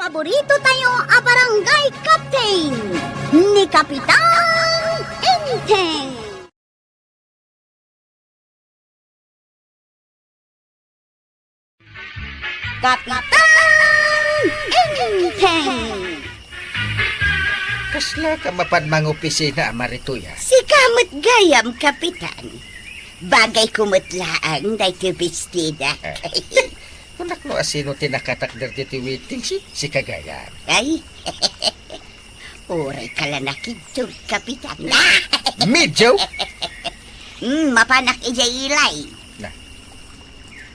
paborito tayo a barangay captain ni Kapitan Enteng. Kapitan Enteng. Kasla ka mapadmang opisina, Marituya. Si kamot gayam, Kapitan. Bagay kumutlaang day tubistida. Kunak no asino tinakatakder dito waiting si Kagayan. Ay, uray ka lang nakitog, Kapitan. Medyo? Mapanak ijay ilay.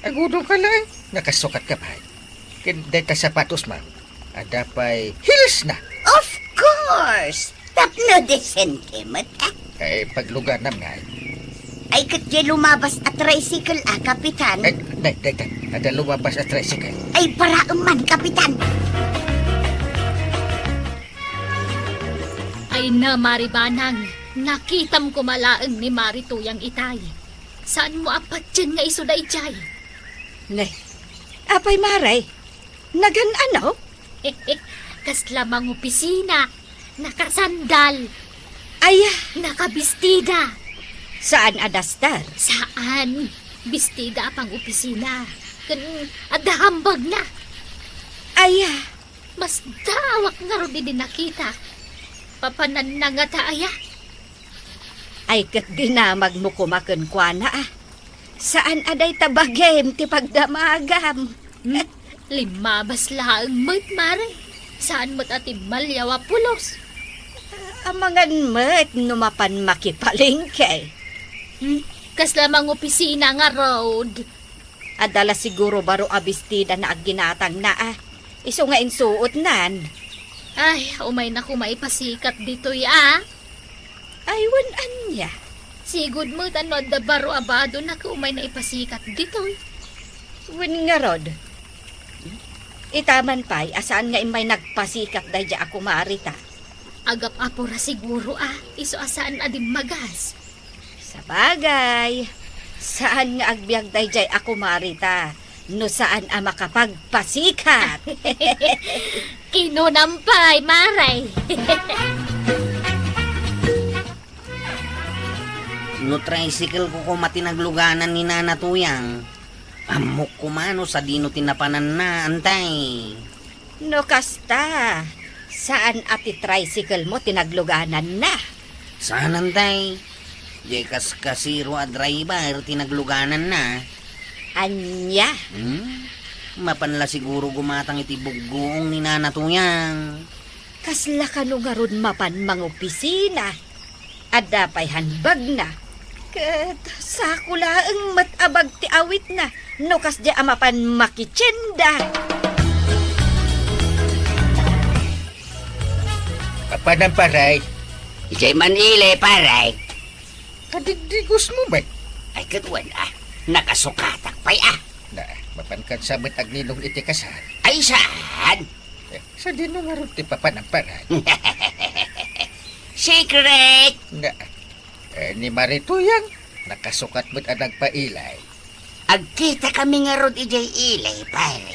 Agudong ka lang. Nakasukat ka ba? Kinday ta sapatos, ma'am. Adapay heels na. Of course. Tapno de sentiment, Paglugar nam nga. Ay, katya lumabas at tricycle, Kapitan. Day. Ada lumabas at tricycle. Ay, para man, Kapitan. Ay na, Maribanang. Nakitam ko malaang ni Marituyang itay. Saan mo apat dyan nga iso da ichay? Nay, apay maray. Nagan ano? Kaslamang opisina. Nakasandal. Ay, Nakabistida. saan adastar? Saan? Bistida pang opisina. Adahambag na. Ay, Mas dawak nga ro din nakita. Papanan na nga taaya. ay kat dinamag mo kumakon kwa na Saan aday tabagem ti pagdamagam? Limabas laang mat mare. Saan mo't ati malyawa pulos? Amangan met numapan makipalingke. Kaslamang opisina nga road. Adala siguro baro abistida na agginatang na Iso nga insuot nan. Ay, umay na kumaipasikat dito ya. Ay, wanan niya. Sigud mo tanod da baro abado na umay na ipasikat dito. Wen nga rod. Itaman pa'y asaan nga imay nagpasikat dahi ako marita. Agap apura siguro iso asaan adim magas. Sa bagay, saan nga agbyag dahi ako marita? No saan makapagpasikat? Kinunampay, maray. No tricycle ko matinagluganan ni Nana Tuyang. Amok kumano sa dino tinapanan na, antay. No kasta, saan ati tricycle mo tinagluganan na? Saan, antay? Jekas kasiro a driver tinagluganan na. Anya? Mapanla siguro gumatang iti buggoong ni Nana Tuyang. Kasla ka no nga ron mapan mang opisina. Adapay hanbag na. Kat sakula ang matabag ti awit na. No kas di amapan makitsyenda. Kapanan paray. Ijay Manile, paray. Kadigdigos mo ba? Ay katwan nakasukatak pa'y Na, mapankan sa met agninong iti kasal. Ay saan? Sa dinong nga ron ti papanan paray. Secret! Nga, ni Marituyang, nakasukat mo't anang pailay. Agkita kami nga rod ijay ilay, pare.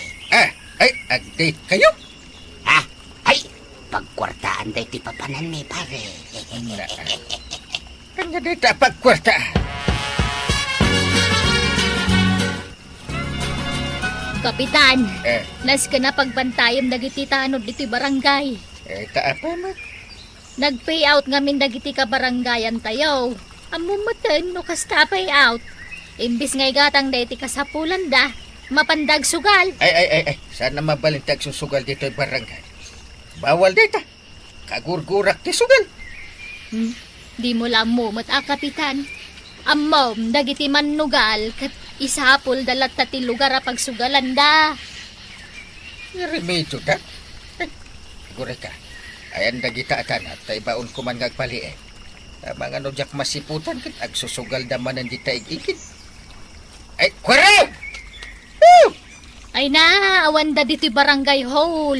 Agdate kayo? Ay, pagkwartaan day ti papanan mi, pare. Kanya dito pagkwartaan. Kapitan, nas ka na pagbantayam dagiti tanod dito'y barangay. Taapa mo? Nag-pay out ngamin dagiti ka barangayan tayo. Amumatan no kasta pay out. Imbis ngay gatang dayti kasapulan da, mapandag sugal. Ay. Sana mabalintag susugal dito yung barangay. Bawal dito. Kagurgurak ti sugal. Di mo lamumot kapitan. Amom, dagiti manugal, kat isapul dalat tati lugar pagsugalan da. Remedyo da. Gure ka. Ayan dagita atanat, tay baon ko man ngagpaliin. Mga nojak masiputan kat agsusugal daman ang dita igikid. Ay, kwaraw! Ay na, awan da dito'y barangay hall.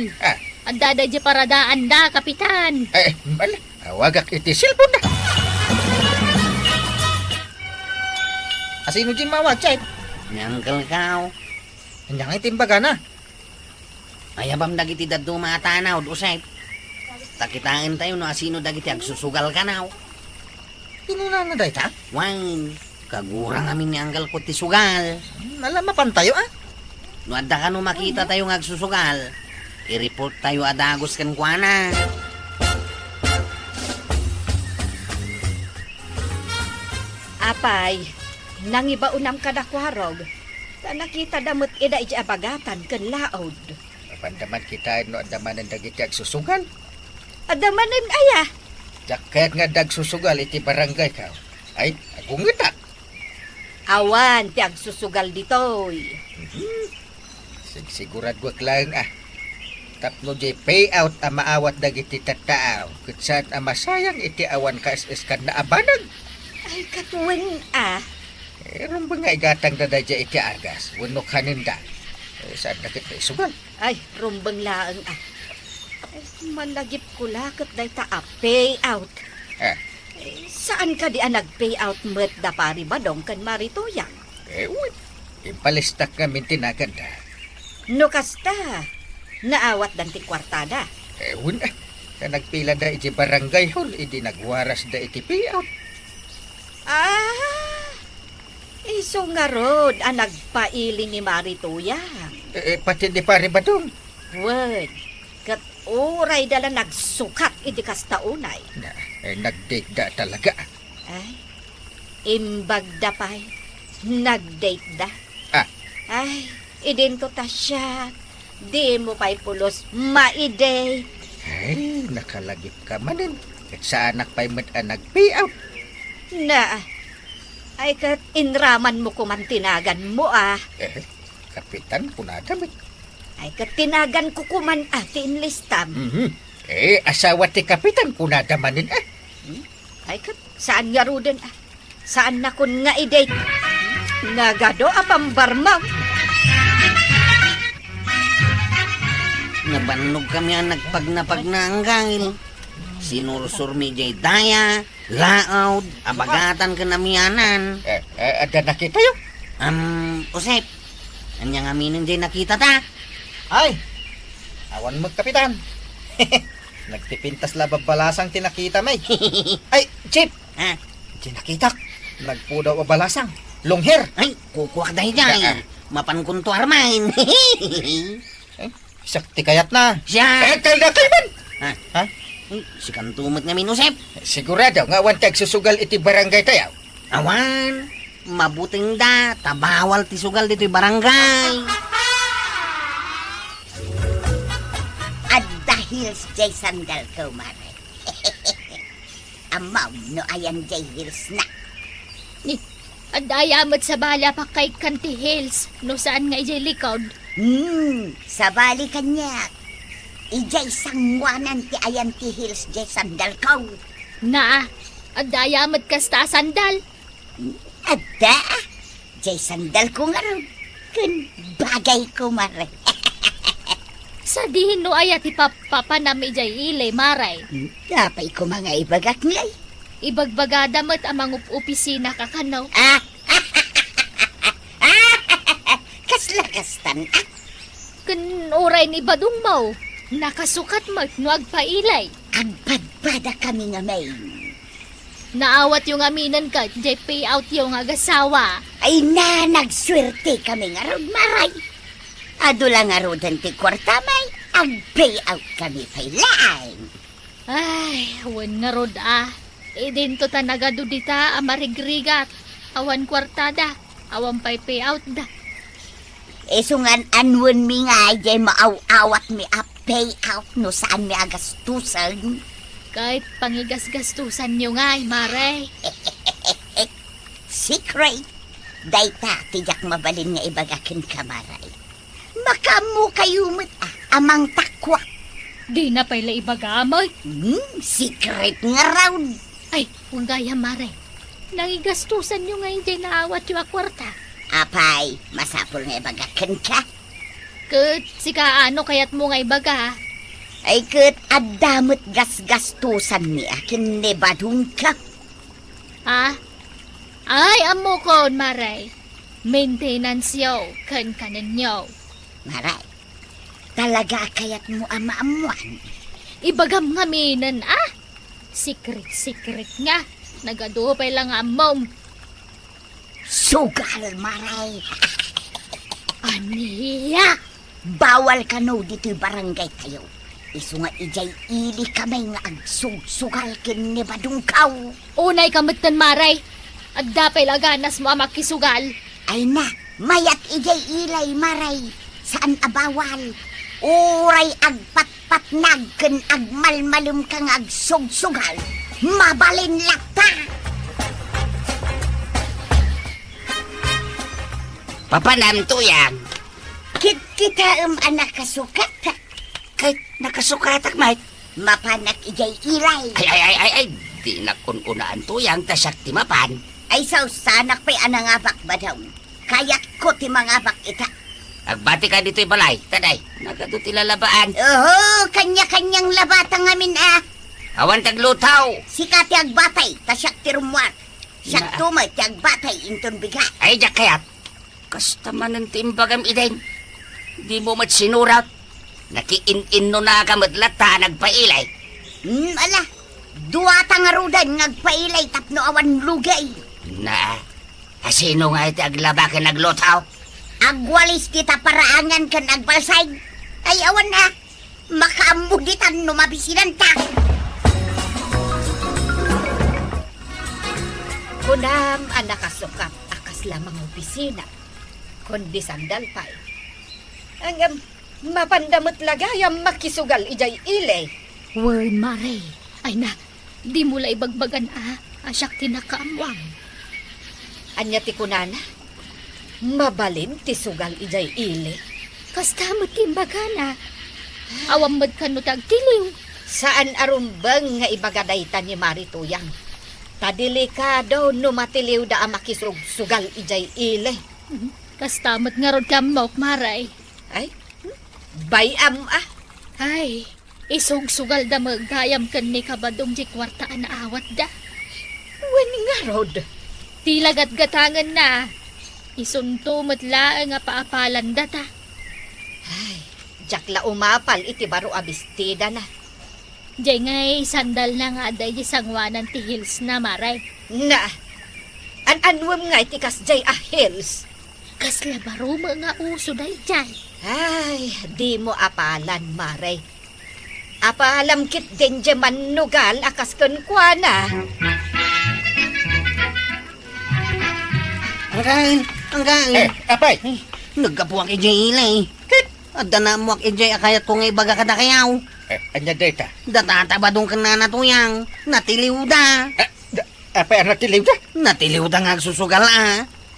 Anda da di paradaan da, kapitan. Ay, bala. Wagak iti silpon na. Asino din mawag, chay? Nyanggal kao. Anyang itimbaga na. Ayabam dagiti daddo matanaw, usay. Takitaan tayo no asino dagiti agsusugal ka now. Inuna na day ta? Wang, kagurang amin ni anggal ko ti sugal. Nalamapan tayo ah. No adda ka no makita tayo ng agsusugal, i-report tayo adagos kan kuana. Apay, nangibaunam ka na kwarog. Nakita damot ida iti abagatan kan laod. Mapandaman kita no andaman ang dagiti agsusugal. Adamanin aya. Jaket nga dagsusugal iti barangay ka. Ay, agungita. Awan, ti agsusugal ditoy. Sigurad wag lang ah. Tapno jay payout ang maawat dagiti tataaw. Kutsan ang masayang iti awan ka is kan na abanag. Ay, katuwing ah. Meron ba nga igatang na daya iti argas? Wano kaninda. Saan na kita isugal? Ay, rumbang laang ah. Ay, malagip ko lakot dahi ta payout. Ah, Saan ka di nag-payout met da pari ba dong kan maritoyang? uy. Impalistak nga mintinaganda. No kasta, naawat dan ti kwartada. Ewan ah. Na nagpila da iti barangay hall, idi nagwaras da iti payout. Ah, iso nga rod ang nagpaili ni Maritoyang. Pati di pare ba dong? Word, kat oray dala nagsukat idi kastaunay. Na, nag-date da talaga. Ay, imbag da pa'y, nag-date da. Ah. Ay, idinto ta siya. Di mo pa'y pulos ma-date. Ay, nakalagip ka manin. At sa anak pa'y nag-payout. Na, ay kat inraman mo kumantinagan mo ah. Kapitan ko na damit. Ay kat tinagan ko kuman ti inlistam. Asawa ti kapitan ko na damanin ah. Ay kat, saan nga ruden ah? Saan na kun nga i-date? Nagado apambarmaw. Nabannog kami ang nagpagnapag na ang gangil. Sinursur mi jay daya, laod, abagatan ka namianan. Ada nakita yun? Usep, anyang aminin jay nakita ta. Ay! Awan mo, kapitan. Nagtipintas lababalasang tinakita may. Ay, Chip! Ha? Tinakita. Nagpudaw a balasang. Long hair. Ay, kukuha dahil jay. Mapankunto armain. Sakti kayat na. Siya! Kalda kayman! Ha? Si kantumot nga minusep. Sigurado nga awan tag susugal iti barangay tayaw. Awan, mabuting da, tabawal ti sugal dito'y barangay. At dahil jay sandal ko, mare. Amaw no ayan jay hills na. Adayamat sa bala pa kay Kanti Hills, no saan nga ijay likod. Sabali kanyak. Ijay sangwanan ti ayan ti hills jay sandal ko. Na, adayamat kasta sandal. Ada, jay sandal ko nga ron. Kun bagay ko, mare. Sa dihin no ayat ipapanam ijay ilay maray. Dapay ko mga ibagak ngay. Ibagbagadamat amang opisina kakanaw. Kaslakastan ah. Kun oray ni badung mo, nakasukat mo no agpailay. Agpadbada kami nga may. Naawat yung aminan ka, jay payout yung agasawa. Ay na, nagswerte kami nga ron, maray. Ado lang nga ron ti kwarta may. Ag-pay out kami pay laang. Ay, awan nga rod ah. Idento ta nagado dita amarigrigat. Awan kwartada, awan pay payout da. Esungan anwan mi nga jay maaw-awat mi a pay out no saan mi agastusan. Kahit pangigas-gastusan nyo nga, maray. Secret. Dayta, tijak mabalin nga ibagakin kamaray. Makamu kayo met amang takwa. Di na pala ibagamoy. Secret nga raw. Ay, huwag gaya, maray. Nangigastusan nyo nga hindi naawat yung akwarta. Apay, masapol nga ibagakin ka. Kat, sika ano kayat mo nga ibaga. Ay kat adamot gas-gastusan ni akin ni badung ka. Ha? Ay, amo ko, maray. Maintenance yaw, kan kanan yaw. Maray, Talaga kayat mo amaamuan. Ibagam nga minan Secret nga. Nagadupay lang amom. Sugal, maray. Aniya? Bawal ka no dito'y barangay tayo. Isu nga ijay ili kamay nga agsugal kin ni badungkaw. Unay kamatan maray. At dapay laganas mo makisugal. Ay na, mayat ijay ilay maray. Saan abawal? Uray agpatpatnag ken agmalmalum kang agsugsugal. Mabalin lakta. Papanam tuyang. Kita anak kasukat. Kahit nakasukatak, mate. Mapanak ijay ilay. Ay. Di na kununaan tuyang tasak ti mapan. Ay sanak pa'y anangabak ba daw? Kayak ko ti mangabak ita. Agbati ka dito'y balay. Taday, nagaduti lalabaan. Oo, kanya-kanyang labata ngamin Awan taglutaw. Sikat ti agbatay, tasyak ti rumwat. Siyak Na- tumay ti agbatay, inton bigat. Ay, jak kayat. Kasta man ang timbagam iden. Di mo mat sinurat. Nakiin-in no na kamadlata nagpailay. Ala, duwata nga rudan ngagpailay tapno awan lugay. Na, asino nga iti aglaba ka naglutaw? Agwalis kita paraangan kan agbalsay. Ay awan na, makaamuditan no mabisinan ta. Kunam anak kasukat akas lamang opisina. Kundi sandal pa. Ang mapandamot lagayam makisugal ijay ile. Word maray. Ay na, di mo la ibagbagan asyak tinakaamwang. Anya ti kunana. Mabalin ti sugal ijay ile. Kastamot kimbagana. Awam ka no tagtiliw. Saan arumbang nga ibagadaytan ni Marituyang? Tadelikado no matiliw da ang makisugal ijay ile. Kastamot nga rod kamok maray. Ay, bayam Ay, isong sugal da magayam kan ni kabadong di kwartaan na awat da. Wen nga rod. Tilagat gatangan na. Isunto matlaang nga paapalan da ta. Ay, jakla umapal iti baro abistida na. Diyay ngay sandal na nga day di sangwanan ti hills na maray. Na, an-anwam nga iti kasjay hills. Kasla baro mga uso day dyan. Ay, di mo apalan, Maray. Apalam kit din dyan manugal akas kunkwana. Anggain. Apay. Nagkapuak ijay ilay. At danamuak ijay akayat ko nga ibaga kada kayaw. Anya data. Datatabadong ka na natuyang. Natiliw da. Apay ang natiliw da. Natiliw da nga agsusugal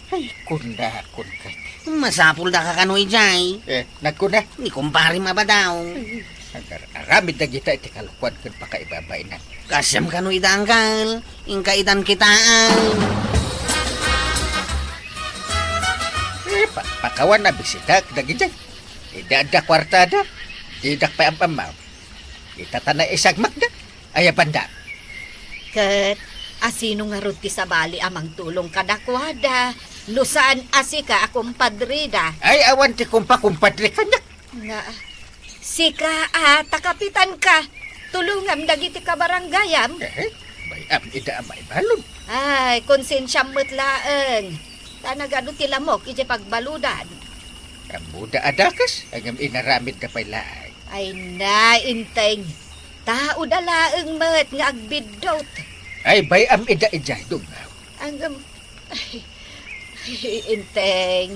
Ay, kunda ka. Masapul da ka kano ijay. Nagkuna. Ni kumpari mabadaw. Aramid na kita iti kalukwan kung pakaibabay na. Kasyam kano idanggal. Ingka itan kitaan. Pakawan na bisita kagijay. Idada kwartada. Idak pa ang pamaw. Itatana isagmak da. Ay banda. Kat, asino nga ruti sa bali amang tulong kadakwada. Lusaan asika akong padrida. Ay awan ti kumpadre kanyak. Nga, sika takapitan ka. Tulungam dagiti ka baranggayam. Bayam ida amay balon. Ay, konsensyam metlaeng. Tanagado ti lamok iti pagbaludan. Ang muda adakas. Ang inaramid na pailay. Ay na, inteng. Tao dalaeng met nga agbidot. Ay bayam ida ijay dungaw. Ang ay, inteng.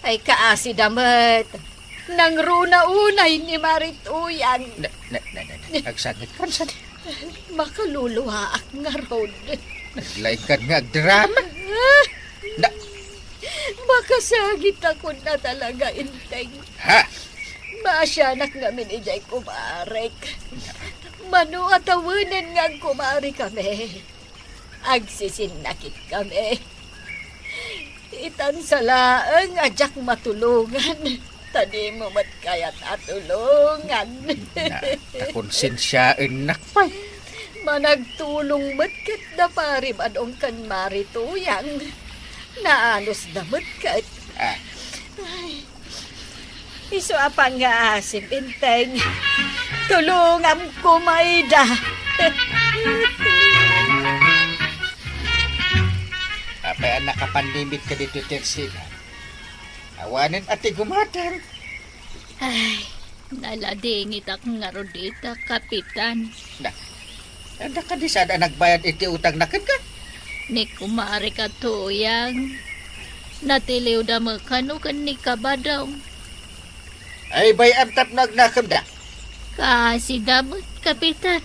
Ay kaasi damet. Nang runa unay ni Marituyang. Nagsangit kan sa Makaluluha ak nga rod. naglaing kan nga drama. Makasagit ako na talaga, inteng. Ha? Masyanak namin ijay kumarek. Mano atawanan nga ang kumari kami. Agsisinakit kami. Itan sa laang ajak matulungan. Tadi mo mat kayat atulungan. Nakonsensyaan nakpay. Managtulong matkat na parim adong kan Marituyang. Naanos na matkat. Iso apa nga asim, Inteng. Tulungan ko, Mayda. Apay ang nakapandimit ka dito, Tersina. Awanin ati gumatan. Ay, naladingit ak nga rodita, kapitan. Anda ka di sana nagbayad iti utang na ka? Ni kumari ka tuyang. Natiliw da makano kan ni kabadaw. Ay bay amtap nagnakam da. Kasi damot, kapitan.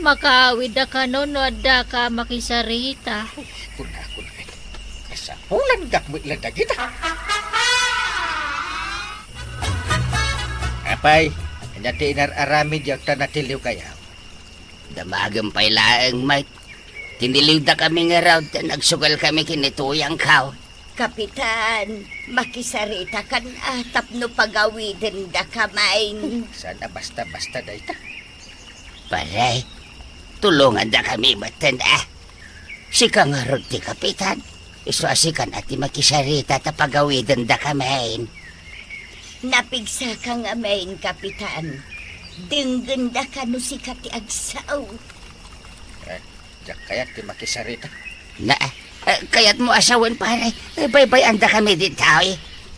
Makawid da ka no, no da ka makisarita. Kuna. Kasapulan gakmit lang na kita. Apay, nati inararamid yung tanatiliw kaya. Damagang pailaang, Mike. Tiniliw da kami nga raw, nagsugal kami kinituyang kao. Kapitan, makisarita kan tapno pagawidin da kamay. Sana basta-basta da ita. Pare, tulungan da kami matan Sika nga rod ti kapitan. Isuasikan ati makisarita ta pagawidan da kamain. Napigsa ka nga main, kapitan. Dingganda ka no si kati agsaw. Diyak kaya ti makisarita. Na, kaya't mo asawan pare. Bay-bay anda kami dito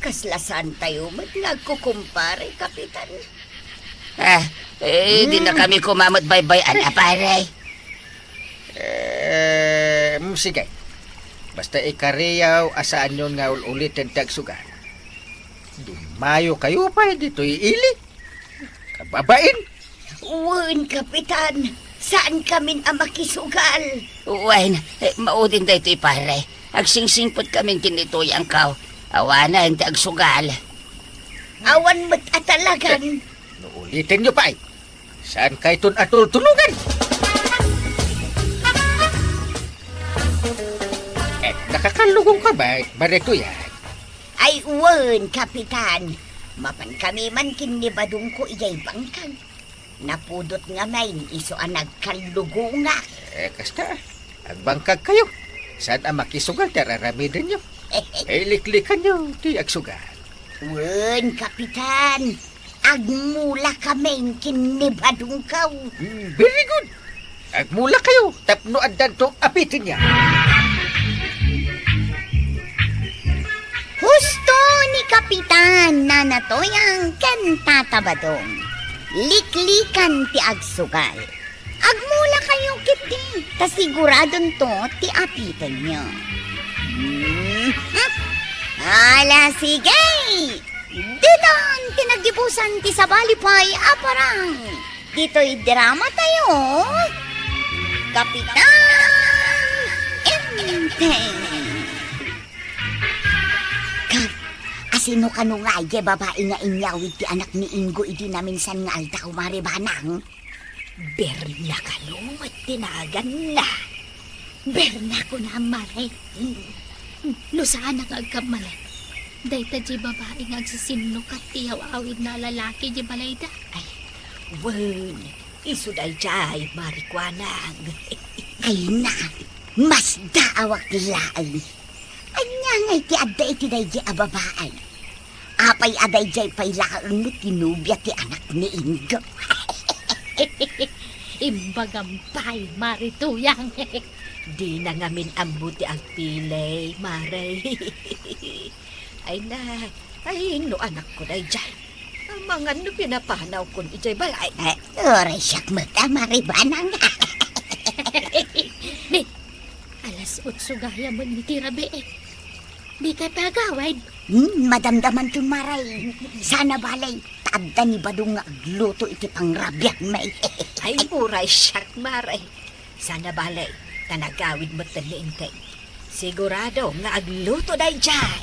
Kaslasan tayo mat nagkukumpare, kapitan. Di na kami kumamot bay-bayan pare. Sige. Basta ikariyaw asaan yun nga ulitin tagsugan. Dumayo kayo pa dito iili. Kababain. Uwan, kapitan. Saan kami ang makisugal? Uwain, maudin da ito'y pare. Agsingsingpot kaming kinituyang kao. Awanan, tagsugal. Awan mo't atalagan. Ulitin nyo pa Saan kayo itong atul-tulugan? Nakakalugong ka ba? Barito yan. Ay, uwan, kapitan. Mapan kami man kinibadong ko iyay bangkang. Napudot nga main, iso ang nagkalugunga. Kasta, agbangkag kayo. Saan ang makisugal, tararamidin nyo. Liklikan nyo, di agsugal. Uwan, kapitan. Agmula kami kinibadong kaw. Very good. Agmula kayo, tapno adan to apitin niya. Husto ni Kapitan na natoyang kantatabadong. Liklikan ti agsugal. Agmula kayong kiti. Tasiguradon to ti apitan nyo. Ala sige! Dinan tinagibusan ti sabalipay aparang. Dito'y drama tayo. Kapitan Inteng. Asino ka nung nga ay babae nga inyawid ti anak ni Ingo idi na minsan nga alta kumaribanang? Berna ka at tinagan na. Berna ko na maray. No saan ang agkamalan? Day ta di babae nga agsisinok at tiyaw awid na lalaki di balayda. Ay, wan. Iso day jay, marikwanag. Ay na, mas daawak laay. Anya nga iti adda iti day di ababaay. Apay aday jay pay laang tinubya ti anak ni Ingo. Imbagampay, marituyang. Di na ngamin ambuti ang pilay, maray. Ay na, ay no anak ko day jay. Ang mga no pinapanaw ko ni jay balay. Oray siyak mata maribanang. Ni, alas 8 gaya mo ni Tirabe Di kay pagawad. Madamdaman tun maray. Sana balay, taadda ni Badong nga agluto iti pangrabyak may. Ay uray siyak, maray. Sana balay, tanagawid mo taliintay. Sigurado nga agluto day jay.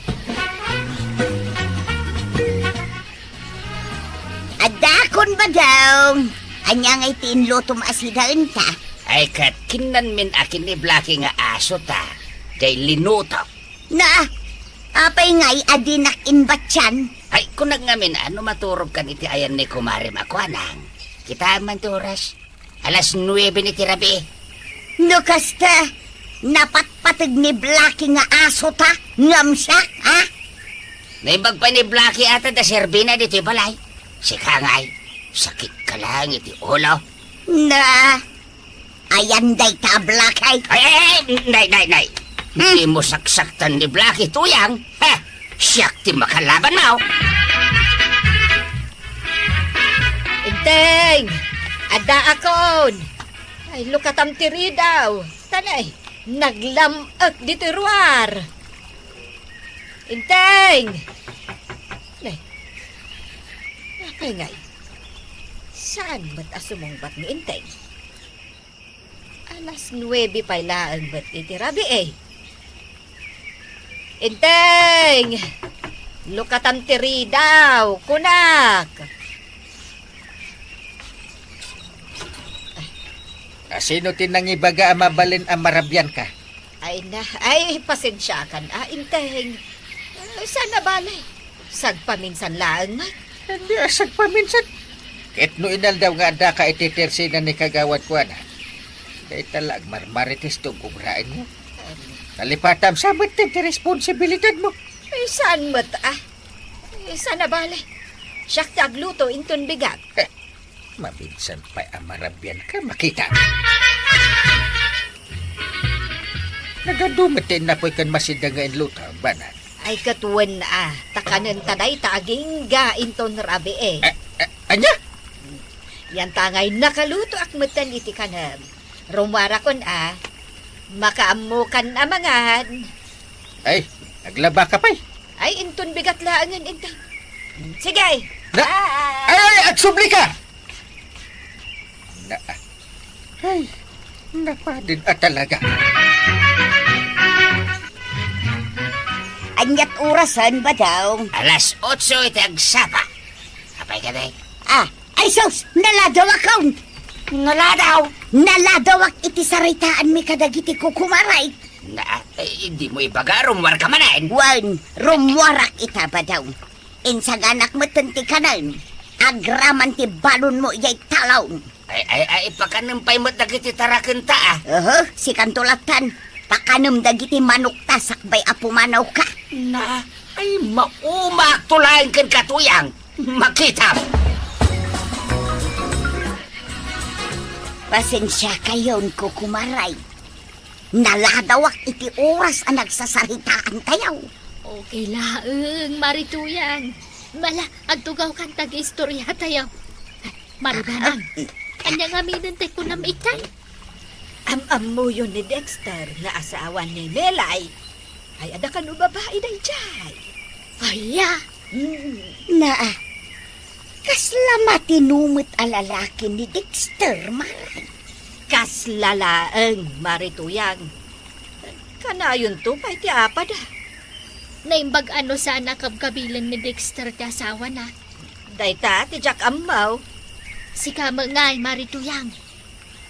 Adakon ba daw? Anya nga itiin luto maasidaan ta? Ay kat kinan min akin ni Blackie nga aso ta. Jay linutok. Na, apay nga'y adinak inbatyan. Ay kunag ngamin ano maturog kan iti ayan ni Kumari Makwanang. Kita man turas. Alas 9 ni Tirabe. No kasta, napatpatag ni Blackie nga aso ta? Ngam siya, ha? Naibag pa ni Blackie ata da serbina dito balay. Si Kangay, sakit ka lang iti ulo. Na, ayan day tabla kay. Ay, nay. Hindi mo saksaktan ni Blackie tuyang. Ha? Siyak ti makalaban mo. Inteng! Ada akon! Ay, lukatam tiri daw. Tanay, naglamag dito ruar. Inteng! Nay, napay ngay. Saan ba't asumong bat ni Inteng? Alas 9 pa laang ba't itirabi eh. Inteng! Lukatam tiri daw, kunak! Sino tinangibaga amabalin amarabyan ka? Ay, pasensya ka na, Inteng. Sana balay. Sagpaminsan laang mat. Hindi asag paminsan. Kahit no inal daw nga da ka ititersi na ni kagawad ko na. Kaya talag marmaritis itong kubrain mo. Nalipatam sabot din ti responsibilidad mo. Ay, saan mat sana balay. Siyak tagluto inton bigat. Mabinsan pa amarabyan ka makita. Nagadumitin na po'y kan masidangain luta, banan. Ay, katuwan na takanan taday taging ga inton rabi eh. Anya? Yan tangay nakaluto ak matan iti kanam. Rumara kon makaamukan amangan. Ay, naglaba ka pa'y. Ay, inton bigat laangan, Inteng. Sige. Na- Ay, agsubli ka! Ay, napadin talaga. Anyat orasan ba daw? Alas 8 iti agsapa. Apay ka day. Ay sus, naladawak kaun. Naladawak iti saritaan mi kadagiti kukumaray. Hindi mo ibaga, rumwar ka manain. Wan, rumwarak ita ba daw? Insaganak mo tanti kanan. Agraman ti balon mo yay talaw. Ay, pakanumpay mo't nagiti tarakan ta Si Kantulatan, pakanam dagiti manok tasakbay apumanaw ka. Ay, maumak tulayan kan katuyang. Makita. Pasensya kayon kukumaray. Naladawak iti oras ang nagsasaritaan tayaw. Okay laeng, Marituyang. Mala, agtugaw kang tag-istorya tayo. Maribanang, kanyang aminin tayo ko nam itay. Am-am mo yun ni Dexter na asawa ni Melay. Ay, ada ka no babae day jay. Aya, Na, kasla matinumit alalaki ni Dexter, maray. Kaslalaeng, Marituyang. Kanayon to, pa'y ti apad naimbag ano sa nakabkabilan ni Dexter ti asawa na. Dayta, ti Jack Amaw. Si kama ngay, Marituyang.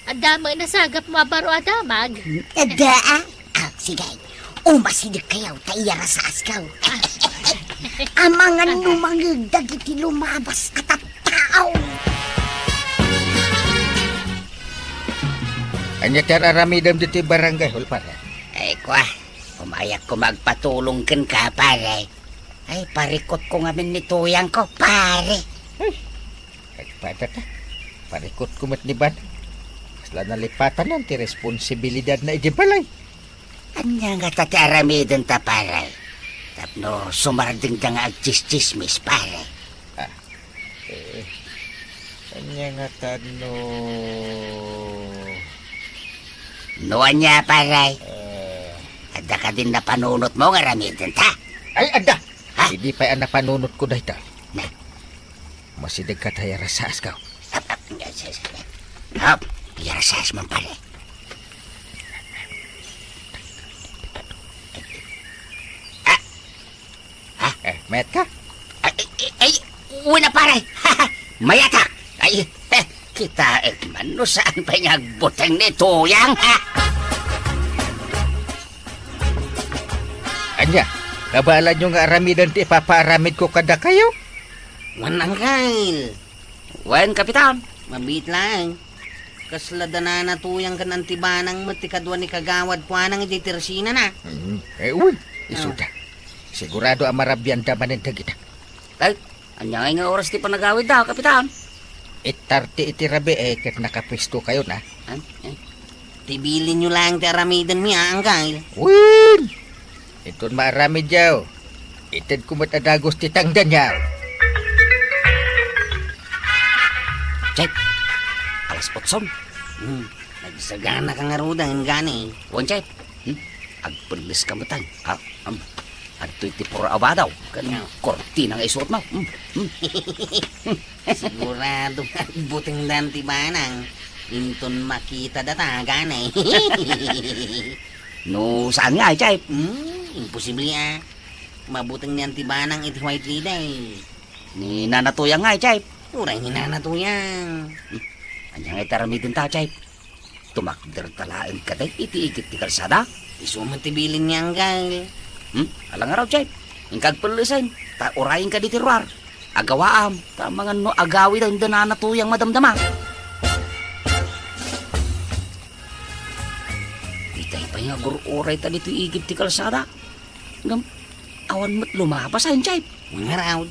Adama na sagap mo baro adamag. Ada, sige. Umasinig kayaw, taiyara sa askaw. Amangan numangig dagiti lumabas at tao. Anya tararamidam dito barangay hol para. Ay, kwa. Umayak ko magpatulong kan ka, pare. Ay, parikot ko ngamin ni tuyang ko, pare. Nagpada ta. Parikot kumat ni ban. Kasla nalipatan ng ti responsibilidad na idibalay. Anya nga tataramidan ta, pare. Tapno, sumarding da nga agchis-chismis, pare. Anya nga tano. Noan niya, pare. Ada ka din na panunot mo nga ramidan ta. Ay, ada! Ha? Hindi pa ang napanunot ko dahil ta. Na. Masidag ka tayo sa askaw. Hop, yarasas man, pare. Mayat ka? Ay, uwi na, pare. Mayatak. Ay, kita man no saan pa nagbutang ni tuyang, ha? Anya, kabalan nyo nga aramidan ti ipapaaramid ko kada kayo? Manangkal. Wan, kapitan. Mabit lang. Kaslada na natuyang ka ng tibanang matikadwa ni kagawad po nang ititirsina na. Uy, isuda. Sigurado ang marabyan daman ng dagita. Ay, anya nga oras ti panagawid daw, Kapitan. Itarti itirabi ket nakapwesto kayo na. Tibilin nyo lang ti aramidan mi, Uncle. Win! Ito marami jaw. Itad kumot adagos ti tangdan yaw. Jay, alas 8. Nagsagana ka nga rudang gani. Wan, Jay. Agpulis ka mo tayo. At 24 awa daw. Kanang kortina nga isuot mo. Sigurado buting danti banang. Inton makita data ganay. No, saan nga, Jay? Imposible Mabuting niyan ti banang iti white liday. Ni nanatuyang nga, Jay. Uray hinanatuyang. Anya nga itaramidin ta, Jay. Tumakder talaan ka day, iti-igit ti kalsada. Isumantibilin niya Uncle. Alang araw, Jay. Ingkag palisan, ta urayin ka di tiruar. Agawaam, ta mga no agawi daw hindi nanatuyang madamdama. Itay pa nga gururay ta dito igit ti kalsada. Ngam, awan mo't lumabas ayon, Jay. Mga raw.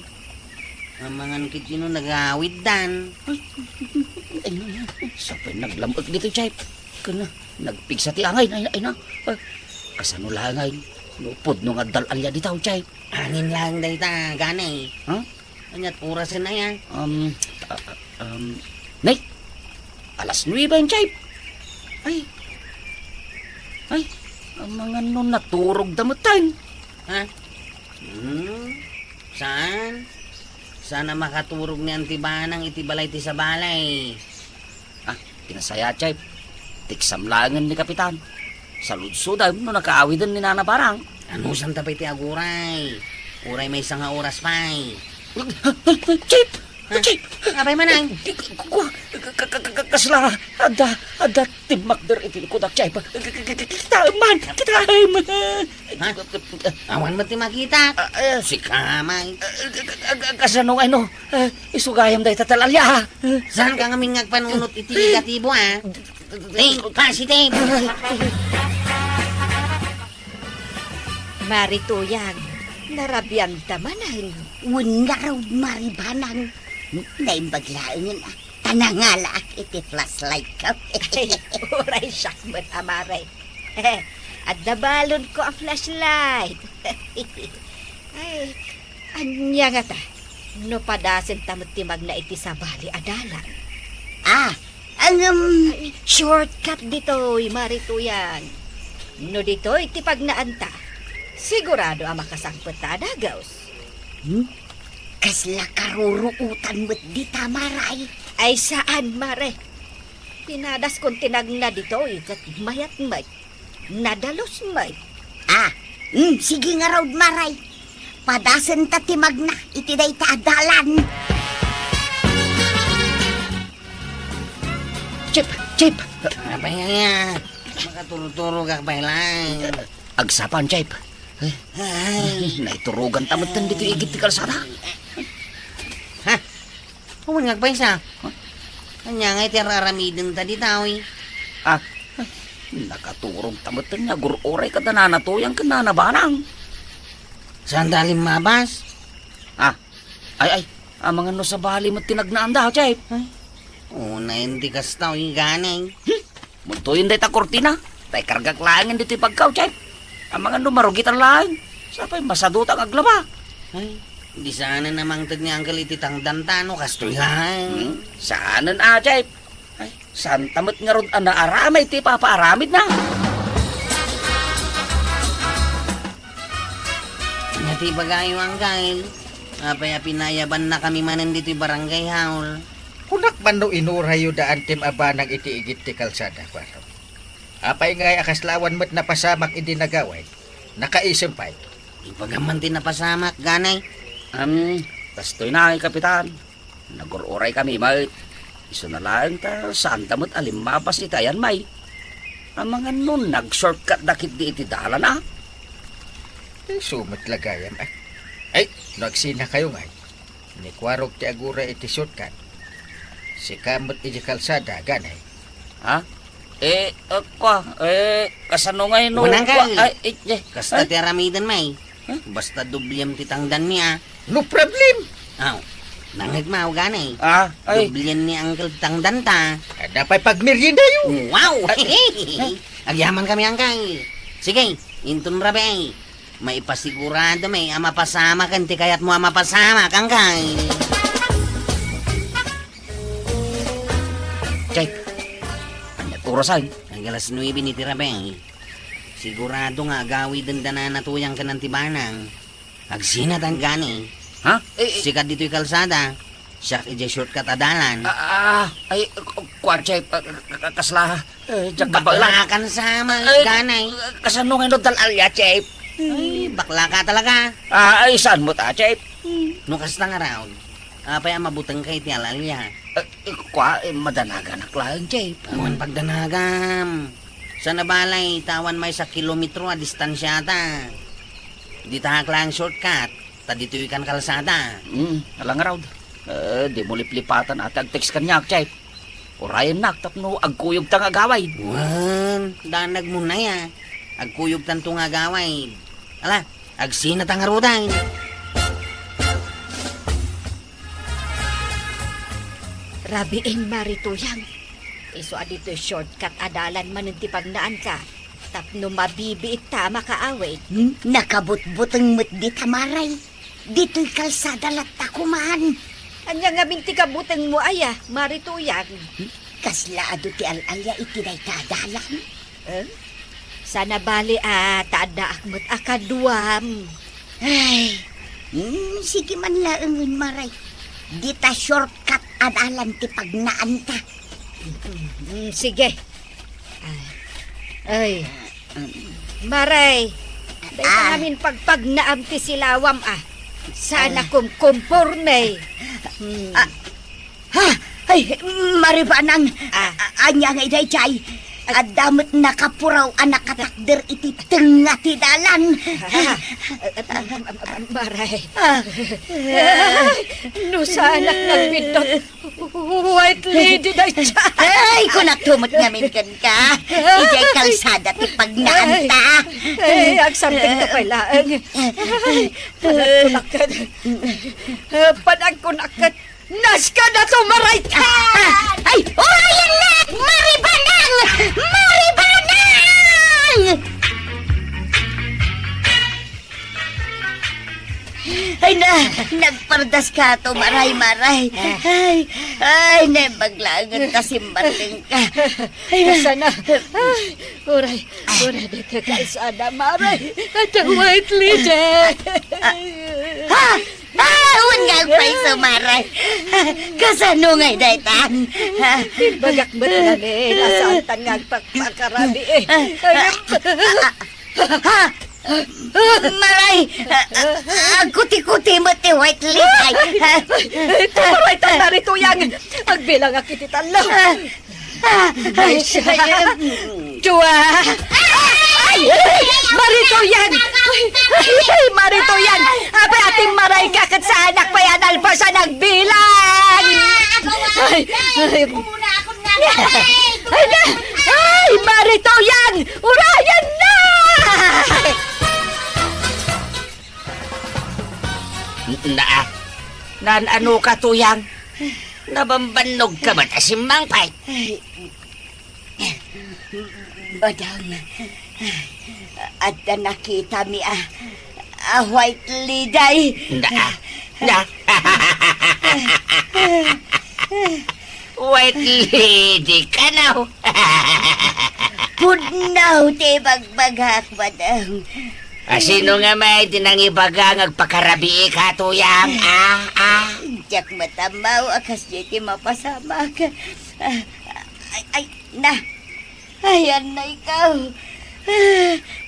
Ang mga kitino nag-awid dan. Sapay naglamot dito, Jay. Kana, nagpigsa ti angay, ay na. Kasano langay, lupod nung adal-alya dito, Jay. Anin lang day ta ganay. Huh? Anyat orasin na yan. Nay, alas 9 yun, Jay. Ay, ang mga nun naturog damutan. Ha? Saan? Sana makaturog ni Antibanang itibalay ti sa balay. Pinasaya, Jay. Tiksamlangan ni Kapitan. Sa ludsudan, no nakaawidan ni Nana Barang. Ano saan tapay ti aguray? Uray may isang oras pa'y. Chip! Ha? Chip! Abay manang. Kasla, ada timakder itinukudak, Chip. Kita man! Ha? Awan mo ti makita. Si kamay. Kasano nga, no? Isugayam dahi tatalalya, ha? Saan ka ngamin ngagpanunot iti negatibo ha? Positive. Marituyang, narabyan tamanan. Wala raw maribanang. Naimbaglaangin tanangala iti flashlight ka. Uray sakman amaray. At nabalon ko a flashlight. Ay, anya nga ta. No padasen tamot timag na iti sabali adalan. Shortcut dito'y Marituyang. No dito'y iti pagnaanta. Sigurado ang makasangpot ta dagaws. Kasla karuruutan mo't di tamaray. Ay saan, Mare? Pinadas kong tinagna dito'y kat mayat may. Nadalos may. Sige nga raw maray. Padasan ta timag na itiday ta adalan. Chip! Abay nga. Makaturo-turo ka pa lang. Agsapan, Chip. Naiturugan tamatan dito igit ti kalsada. Huwag ngagpaysa. Kanya nga iti raramidin ta di tawi. Nakaturog tamatan nga gururay ka nanatuyang ka nanabanang. Saan dalim mabas? Ay, ang mga no sa bali mo tinagnaan daw, Chip. Una hindi kas tawi ganay. Muntuyin day ta kortina. Tay kargak langin dito pagkaw, Chip. Ang mga numarugitan lang. Sapay masadutang aglaba. Ay, di sana namang tad niya ang kalititang dantano kastoy lang. Saanan Chip? Ay, saan tamot nga ron naaramay ti papaaramid na. Ngati bagayo ang gail. Apay pinayaban na kami manan dito'y barangay haul. Kunak man no inurayo daan tim abanang iti igit ti kalsada, paro. Apay nga akaslawan mo't napasamak iti nagaway. Nakaisimpay. Ipagaman din napasamak ganay. Kastoy na Kapitan. Nagururay kami, may. Iso na lang ta, saan tamot alimabas iti ayan, may. Ang mga nun, nag-shortcut dakit di iti dalan, Sumot lagayam, Ay, nagsina kayo nga. Nikwarog ti agura iti shortcut. Si kamot iti kalsada, ganay. Kasano nga yun? Unang ka. Ay, Kasta ti aramidan may. Basta dubliyam titangdan niya. No problem. Aw, nangagmaw ganay. Ay, Dublyan ni Uncle tangdan ta. Ada pa'y pagmerienda yun. Wow! Agyaman kami angkay. Sige, intun rabe. May pasigurado may ama pasama kan ti kayat mo ama pasama kangkay. Jay. Ang oras ay. Ang alas 9 ni Tirabe. Sigurado nga agawi dandanan na tuyang ka ng tibanang. Agsinat ang gani. Ha? Sikat dito'y kalsada. Siya ije shortcut adalan. Ay, kuwan, Jay. Kasla. Diyan ka ba lang? Bakla kan sama Ay, ganay. Kasano ngayon dalalya, Jay? Ay, bakla ka talaga. Ay, saan mo ta, Jay? Nukas na nga raw. Apay ang mabutang kay ti alalya. Madanagan ak lang, Jay. Awan pagdanagam. Sa nabalay, tawan may sa kilometro a distansya ta. Di tahak lang shortcut. Ta dito ikan kalsada. Alang raw. Di mo liplipatan at ag-text kanya, Jay. Orayan nak, tapno, agkuyog tang agaway. Wan, danag mo na ya. Agkuyog tanto nga gaway. Ala, agsinat ang arudan. Rabiing marituyang. Iso adito shortcut adalan manunti pagnaan ka. Tapno mabibiit tama ka awit. Nakabutbutang mo't di tamaray. Dito'y kalsada lat takuman. Anya nga binti kabutang mo aya, marituyang. Kaslaado ti alalya itinay kadalan. Sana bali taada akmat akaduam. Ay, sige man laangon maray. Dita shortcut adalan ti pagnaan ta. Sige. Ay. Maray. Dahil namin pagpagnaam ti silawam Sana kumporme. Ay, maribanang. Anya nga iday chay. Adamot nakapuraw anak katakder iti tenga ti dalan. Maray. No sa anak nagbindot. White lady na siya. Ay, kung natumot namin kan ka. Ijay kalsada ti pagnaanta. Ay, agsamting na pailaan. Panagkunakat. Panagkunakat. Naska na tumaray ka! Ay, orayan na! Maribanang! Maribanang! Ay na, nagpardas ka to, maray-maray. Ay, nebaglagan kasi mating ka. Ay, sana. Ay, uray dito kalsada, maray. At ang white lady. Awan nga ang paiso, maray. Kasano nga'y daytan? Bagak ba't na nasaan nga pagpakarabi Maray, kuti-kuti mo ti white lady. Tumaray tatari tuyang. Magbilang akititan lang. Ay, siya. Chua. Ay, marito yan. Ay, marito yan. Abay, ating maray kakat sa anak pa yan. Alpa sa nagbilang. Ay, ay, marito yan. Urayan na. Ano ka, tuyang? Nabambanog ka ba tasimang pay? Badang, at nakita mi white lady. White lady ka na. Pudnaw ti bagbagak, badang. Sino nga may tinangibaga ngagpakarabi ka, tuyang? Diyak matamaw, akas di mapasama ka. Ay, na. Ayan na ikaw.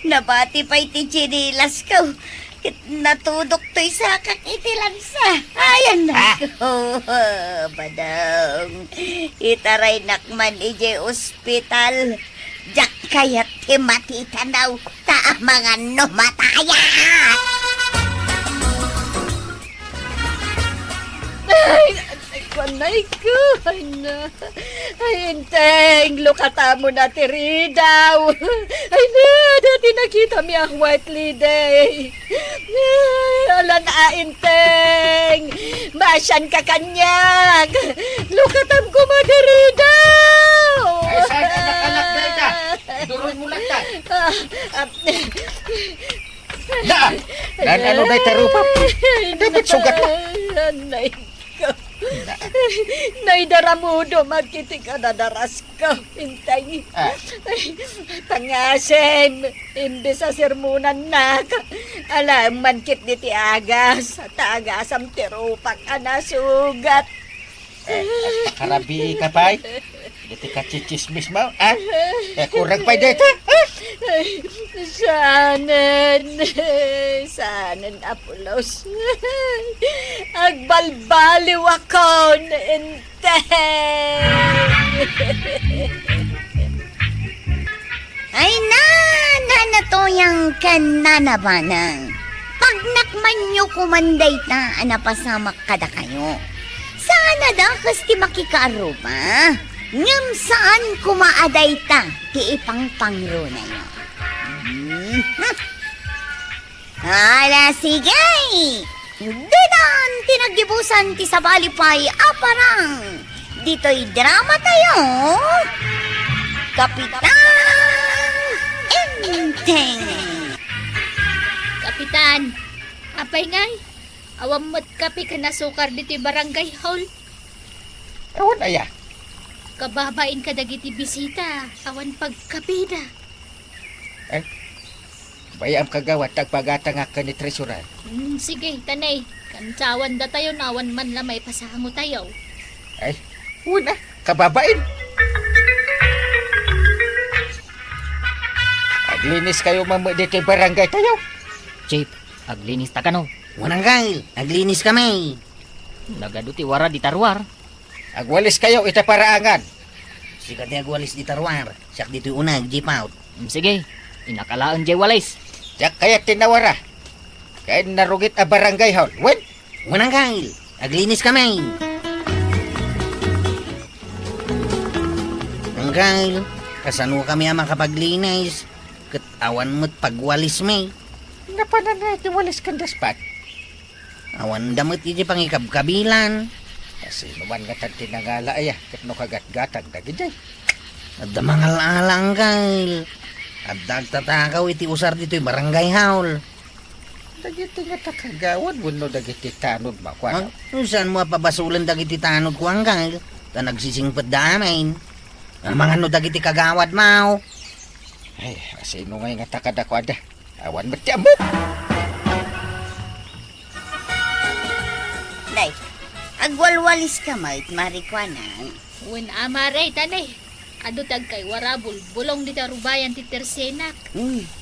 Nabati pa iti chinilas ka. Natudok to'y sa kakitilansa. Ayan na. Badang. Itaray nakman ije ospital. Diyak kayat timati tanaw. Taamangan no mataya. Panay ko, ay na. Ay, enteng, lukata mo na tiridaw. Ay na, dati nakita mi ang white lady. Alan ainteng! Masyan ka kanyag! Lukatam ko madiri daw! Ay, saan anak-anak na ita? Duroy mo lang ta. Ano na itarupa? Dapat sugat mo. Nay ko. Nay daramudo, magkiti ka na daras ko. Hintay. Ah. Pangasim, imbes sa sermunan na ka. Alam, mankit ni ti agas. Tagasam tirupak ka na sugat. Karabi ka pa. Dito ka chichismis mo, ah? Kurang pa dito. Sanen apulos. Agbalbaliw ako na Ay na to yung kananabanang. Pag nakman nyo kumanday ta, anapasamak kada kayo. Sana da kasti makikarupa. Ngam saan kumaaday ta, ti ipang pangro na yun. Hala, sige! Didan, tinagibusan ti sabalipay aparang. Dito'y drama tayo. Kapitan Enteng. Kapitan, apay ngay. Awam mo't kapi ka na sukar dito barangay hall. Awan aya. Kababain ka dagiti bisita. Awan pagkapida. Bayam kagawat tagpagata nga ka ni treasurer. Sige, tanay. Kansawan da tayo nawan man lamay pasango tayo. Ay, una, kababain. Aglinis kayo mamo dito barangay tayo. Chief, aglinis ta kano. Wananggal, naglinis kami. Nagaduti wara di tarwar. Agwalis kayo ita paraangan. Sikat niya gwalis di tarwar. Siyak dito'y unag, jeep out. Sige, inakalaan jay walis. Diyak kaya tinawara. Kaya narugit a barangay hall. Wen? Wananggal, naglinis kami. Anggal, kasano kami ang makapaglinis. Katawan mo't pagwalis may. Napanan na iti walis kandas pat. Awan damot iti pangikabkabilan. Kasi naman nga tan tinangala aya. Kat no kagat-gatag dagiday. At damangal alang kay. At dagtatakaw iti usar dito'y barangay haul. Dagiti nga takagawan. Wano dagiti tanod makwa. Saan mo pabasulan dagiti tanod ko angkal? Ta nagsisingpet damin. Ang mga no dagiti kagawad mau. Ay, asino ngay nga takadako ada. Awan matiamo. Day, agwalwalis ka mait, marikwanan. Wen amare, tanay. Ado tag kay warabul. Bulong dito rubayan ti tersenak.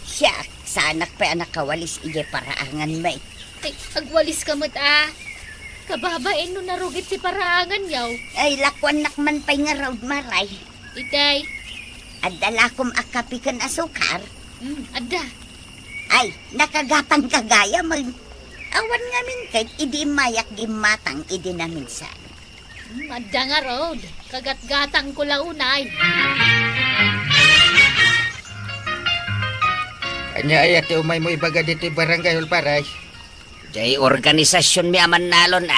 Siya, sa anak pa anak kawalis ije paraangan mait. Ay, agwalis ka mo't Kababain no narugit si paraangan yaw. Ay, lakwan nakman pa'y nga road maray. Itay. Adala kong akapikan asukar. Ada. Ay, nakagapang kagaya mag... Awan nga min kahit idi mayak gimatang idi namin sa... Ada nga road. Kagat-gatang ko launay. Anya ay ati umay mo ibaga dito barangay hall paray. Jay organisasyon mi aman nalon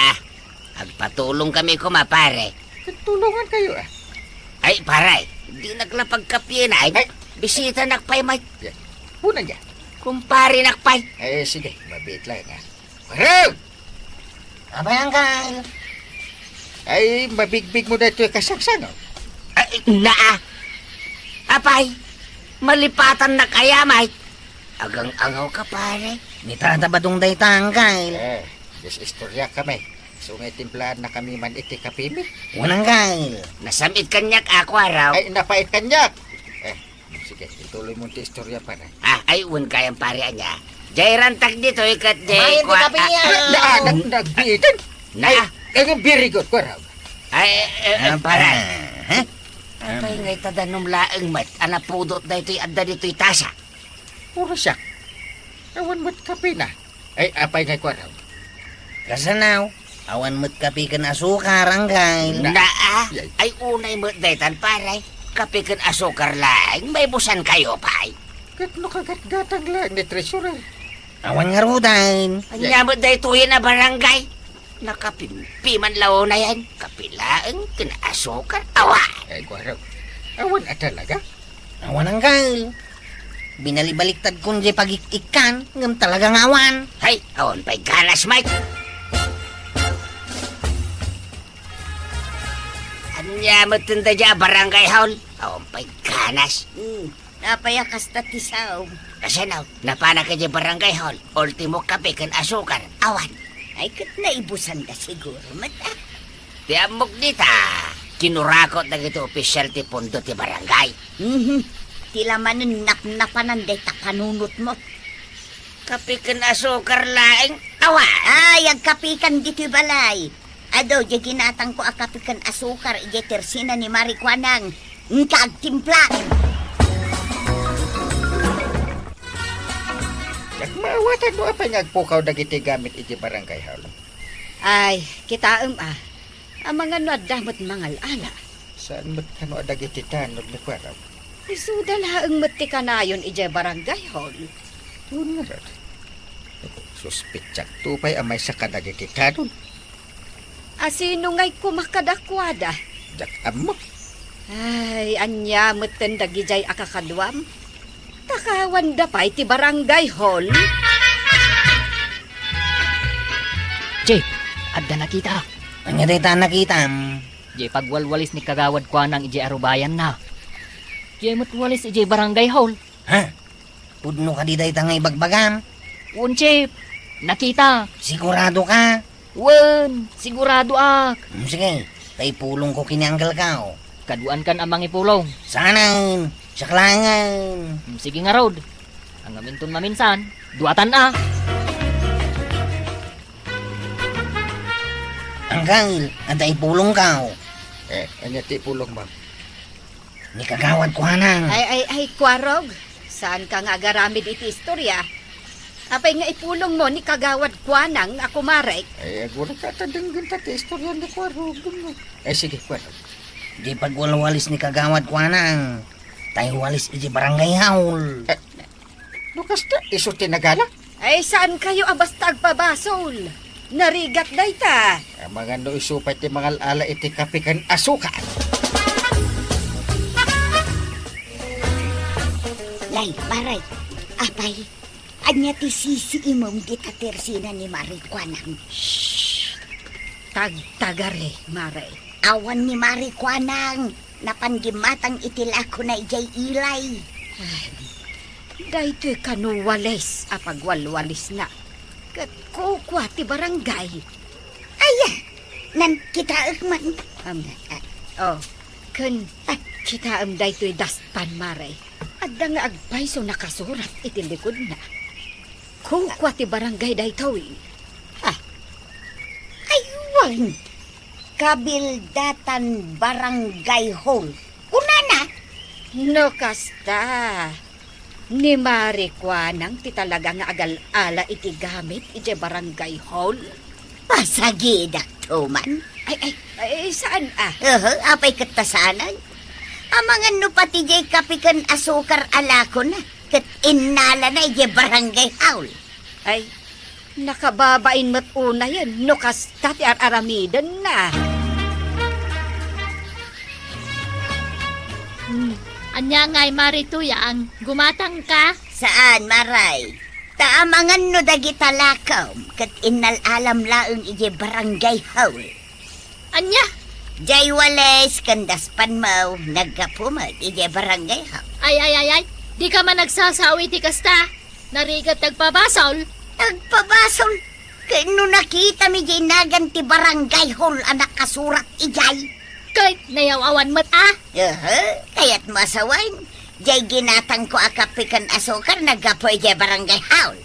Agpatulong kami kumapare. Tulungan kayo Ay paray, di naglapagkapye na ay. Bisita nakpay may. Una niya. Kumpare nakpay. Ay, sige. Mabit lang Paraw! Abay angkal. Ay, mabigbig mo na ito kasaksang. Ay, Apay, malipatan na kaya may. Agang-angaw ka pare. Nitata ba dong day tangkal? Istorya kami. So may timplahan na kami man iti kapimit. Wanangkal. Nasamit kanyak ako araw. Ay, napait kanyak. Sige, ituloy mo ti istorya para. Ay, un kayang pare niya. Jay rantag dito, ikat jay. Bayan di kami niya. Nagbitin. Ay, very good, paraw. Ay, pare. Apay ngay tadanong laeng mat. Anapudot na ito'y adda dito'y tasa. Puro siya. Awan mo't kape na. Ay, apay ngay paraw. Kasanaw, awan mo't kapi ka na asukar angkal. Ay unay mo't daytan pare. Kapi ka na asukar laeng. May busan kayo, pay. Kat no kagat-gatang lang ni treasurer. Awan nga rodan. Anya mo day tuyin na barangay. Nakapimpi man lao na yan. Kapilaang kinaasukan. Awa! Ay, Guaraw. Awan na talaga. Awan ang gal. Binalibaliktad kong di pag-ikan. Ngam talagang awan. Hay, awan pa'y ganas, Mike. Anya mo tunda dya barangay hall. Awan pa'y ganas. Napayakas na tisaw. Kasi now, napana ka dya barangay hall. Ultimo kape kan asukan. Awan. Ay, kat naibusan na siguro, mata. Ti amok dita. Kinurakot na ito opisyal ti pondo ti barangay. Tila manin napnapanan day tapanunot mo. Kape kan asukar laing. Awa! Ay, ang kapikan dito balay. Ado, di ginatang ko ang kapikan asukar, ije tersina ni Marikwanang. Kagtimpla. Yak maawatan mo apa nagpukaw dagiti gamit iti barangay hall. Ay, kita ang mga nadamot mangal ala. Saan mo't kano dagiti tanod ni Guaraw? Isuda laang mati kanayon ije barangay hall. Doon nga rad. Suspitsak tupay amay sa kadagiti tanod. Asino nga'y kumakadakwada? Jak amok. Ay, anya meten dagijay akakadwam. Takawan da pa'y ti barangay hall. Jay, adda nakita. Anya day ta nakita. Jay pagwalwalis ni kagawad ko nang ije arubayan na. Jay matwalis ije barangay hall. Ha? Pudno ka di day ta nga ibagbagam. Un, Chip. Nakita. Sigurado ka? Wen, sigurado ak. Sige, tay pulong ko kinianggal ka. Kaduan kan amang ipulong. Sanan, saklangan. Sige nga, Rod. Ang aminton maminsan, duatan na. Anggal, atay pulong ka. Anya ti pulong ba? Ni kagawad ko hanang. Ay, Kwarog. Saan ka nga agaramid iti istorya? Apay nga ipulong mo ni kagawad kwanang ako marek. Ay, agura ka tadanggan ti istorya ni Guaraw. Ay, sige, Guaraw. Di pagwalwalis ni kagawad ko hanang. Tayo walis iti barangay haul. Lukas ta, iso tinagala. Ay, saan kayo abastag pabasol? Narigat day ta. Ang mga no isupay ti mga ala iti kapikan asukan. Lay, maray. Apay, anya ti sisi imong di tatersina ni Marikwanang. Tagare, mare. Awan ni Marikwanang. Napanggimatang itilako na ijay ilay. Daytoy kanuwalis apagwalwalis na. Kat kukwa ti barangay. Aya, nan kita man. Kita daytoy daspan mare. Adda nga agpayso nakasurat iti likod na. Kukwa ti barangay daytoy. Aywan. Kabildatan Barangay Hall. Una na. No kasta. Ni Marikwanang ti talaga nga agal-ala iti gamit iti barangay hall. Pasagidak tuman. Ay, saan Apay katasanan. Amangan no pati jay kapikan asukar alako na. Kat inala na iti barangay hall. Ay, nakababain mat una yan. No kasta ti aramidan na. Anya nga'y marituyang, gumatang ka? Saan, Maray? Taamangan no dagita lakaw. Kat inalalam laeng iti barangay hall. Anya? Jay wales kandaspan mo. Nagkapumat iti barangay hall. Ay. Di ka man nagsasawi ti kasta. Narigat tagpabasol. Nagpabasol. Kaya no nakita mi jay nagan ti barangay hall anak kasurat ijay. Kahit nayawawan mat Kaya't masawain. Jay ginatang ko akapikan asukar nagapoy jay barangay hall.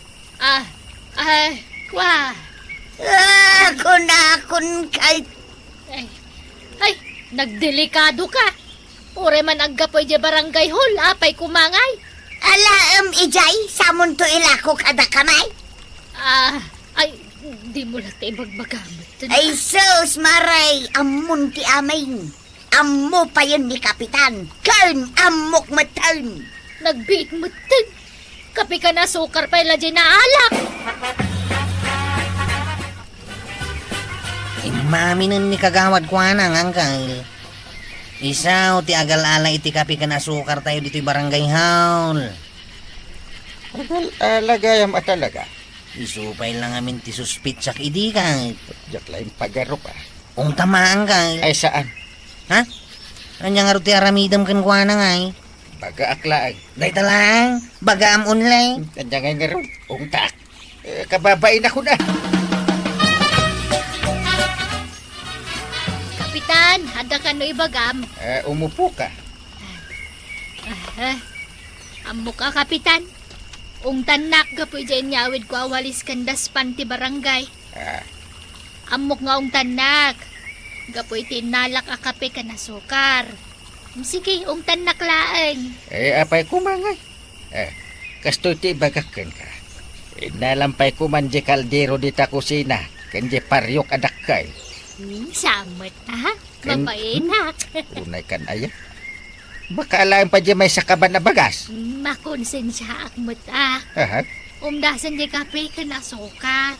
Kwa. Kunakon kay... Ay, nagdelikado ka. Ure man aggapoy jay barangay hall, apay kumangay. Alaam ijay, samon to ilako kada kamay. Ay, di mo lang tayo magmagamit. Ay sus, Maray, amun ti amain. Ammo pa yun ni Kapitan. Kain amok matan. Nagbiit mo tin. Kapi ka na sukar pa ila dyan na alak. Imaminan ni kagawad ko anang, Uncle. Isaw, ti agal-ala iti kapi ka na sukar tayo dito'y barangay hall. Lagayam at talaga. Isupay lang amin ti suspit sak idi kay. Diyak laing pagarop Kung tamaan kay. Ay saan? Ha? Anya nga ro ti aramidam kan kuha na ngay. Baga aklaag. Day talang, baga am online. Kanya nga nga ron. Ungtak. Kababain ako na. Kapitan, handa ka no ibagam. Umupo ka. Amo ka, kapitan. Ung tanak gapoy dyan nyawid ko awalis kandas panti barangay. Amok nga ung tanak. Gapoy tinalak akape ka na sukar. Sige, ung tanak laeng. Apay kumangay. Kastoy ti bagakan ka. Nalampay ko man di kaldero di ta kusina. Kanji paryok adak kay. Samot ha? Mapainak. Unay kan aya. Baka alam pa di may sakaban na bagas. Makonsensya akmot ah. Aha. Umdasan di kape ka na sukar.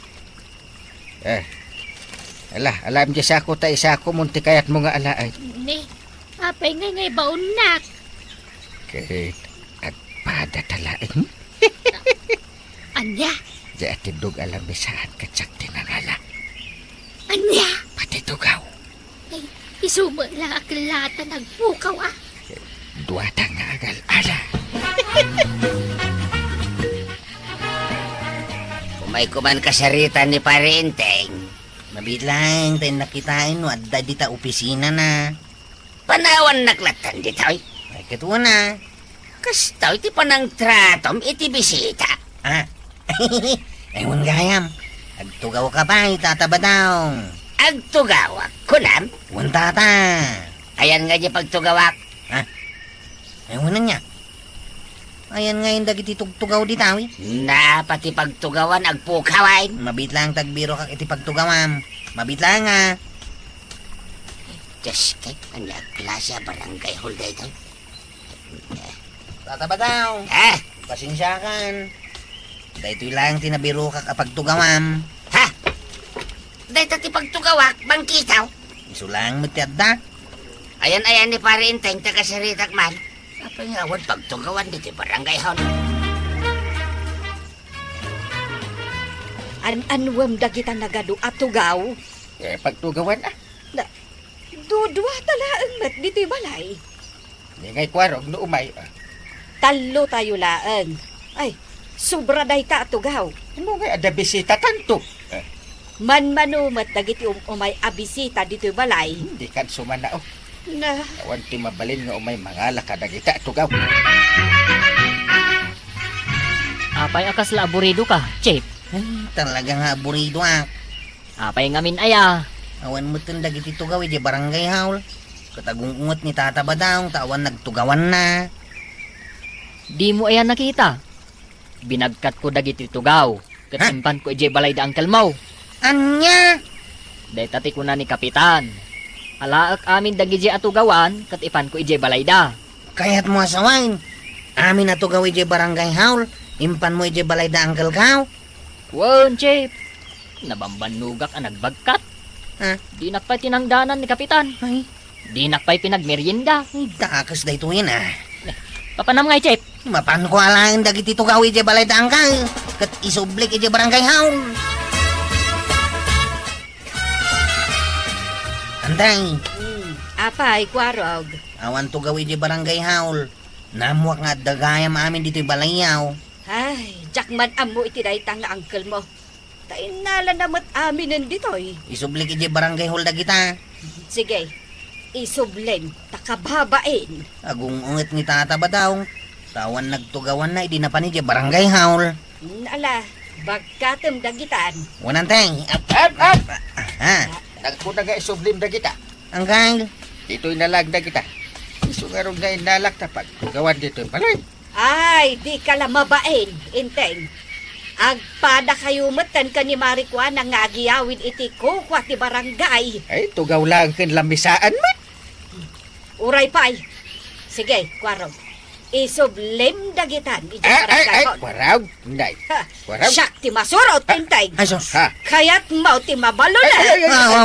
Alam di sa ako ta isa ako munti kayat mo nga alaay. Ni, apay ngay baunak. Kay agpada talaing. Anya? Di atindog alam ni saan katsak tinangala. Anya? Pati tugaw. Ay, isumala aklata nagpukaw ah. Duwata nga agal ala. Kumay kuman kasaritan ni Parenteng. Mabitlang tayo nakitain no adda di ta opisina na. Panawan naklatan di tayo. Ay katuwa na. Kastaw iti panang tratom iti bisita. Ah. Ewan gayam. Agtugaw ka ba itataba daw. Agtugawak? Kunam? Wan tata. Ayan nga di pagtugawak. Ha? Ewan na niya. Ayan nga yung dagiti tugtugaw di tawi. Na, pati pagtugawan agpukawain. Mabit lang tagbiro kak iti pagtugawam. Mabit lang nga. Diyos kay, anak klasya barangay hulday tayo. Tataba daw. Pasensyakan. Dahito lang tinabiro kak pagtugawam. Ha? Dahito ti pagtugawak, bangkitaw. Iso lang matiadda. Ayan ni Parenteng, taga-saritak man. Apa nga awan pagtugawan dito barangay hall. Anwam dagitan nagadu at tugaw. Pagtugawan Dudwa talaang mat dito'y balay. Di ngay kwarog no umay. Talo tayo laang. Ay, sobra day ta at tugaw. Ano nga ada bisita tanto? Manmanumat dagiti umay abisita dito'y balay. Hindi kan sumanao. Na, Awan ti mabalin nga umay mangala kadagita tugaw. Apay akas la aburido ka, Chip. Ay, talaga nga aburido ah. Apay ngamin aya. Awan mo tun dagiti tugaw di barangay hall. Katagungungot ni Tata Badang, tawan nagtugawan na. Di mo aya nakita. Binagkat ko dagiti tugaw. Katimpan ko ije balay da angkel mo. Anya? Day tati ko na ni Kapitan. Alaak amin dagiti atugawan, katipan ko ije balay da. Kaya't mo asawain. Amin na tugaw ije barangay hall. Impan mo ije balay da angkel kaw. Wan, Chip. Nabambanugak ang nagbagkat. Ha? Di nakpay tinangdanan ni Kapitan. Ay, Di nakpay pinagmerienda. takas da ito yun ah. Papanam nga, Chip. Mapan ko alain dagiti tugaw ije balay da angkel. Kat isublik ije barangay hall. Antay. apay, kwarog. Awan tugaw ije barangay hall. Namuak nga dagayam amin dito'y balayaw. Ay, jakman amo iti daytang nga uncle mo. Tainala namat amin nandito'y. Isublik ije barangay hall da kita. Sige, isublen, takababain. Agung unget ni Tata Badang. Tawan nagtugawan na idi na pa ni ije barangay hall. Ala, bagkatem dagitan. Wanantay. Up! Ha? Nagpuna nga isublim dagita. Angkay. Dito'y nalag dagita. Isungarong nga inalak na pagtugawan dito'y balay. Ay, di ka lang mabain, inteng. Agpada kayo matan ka ni Marikwa na ngagiyawin iti kukwa ti barangay. Ay, tugaw lang kin lamisaan man. Uray pay. Sige, kwarog. Isublim dagitan. Iti Ay, barangay hall. waraw. Nay. Ha, Waraw. siyak ti masurot tintay. Ay, sos. Ha? Kaya't mau ti mabalo na.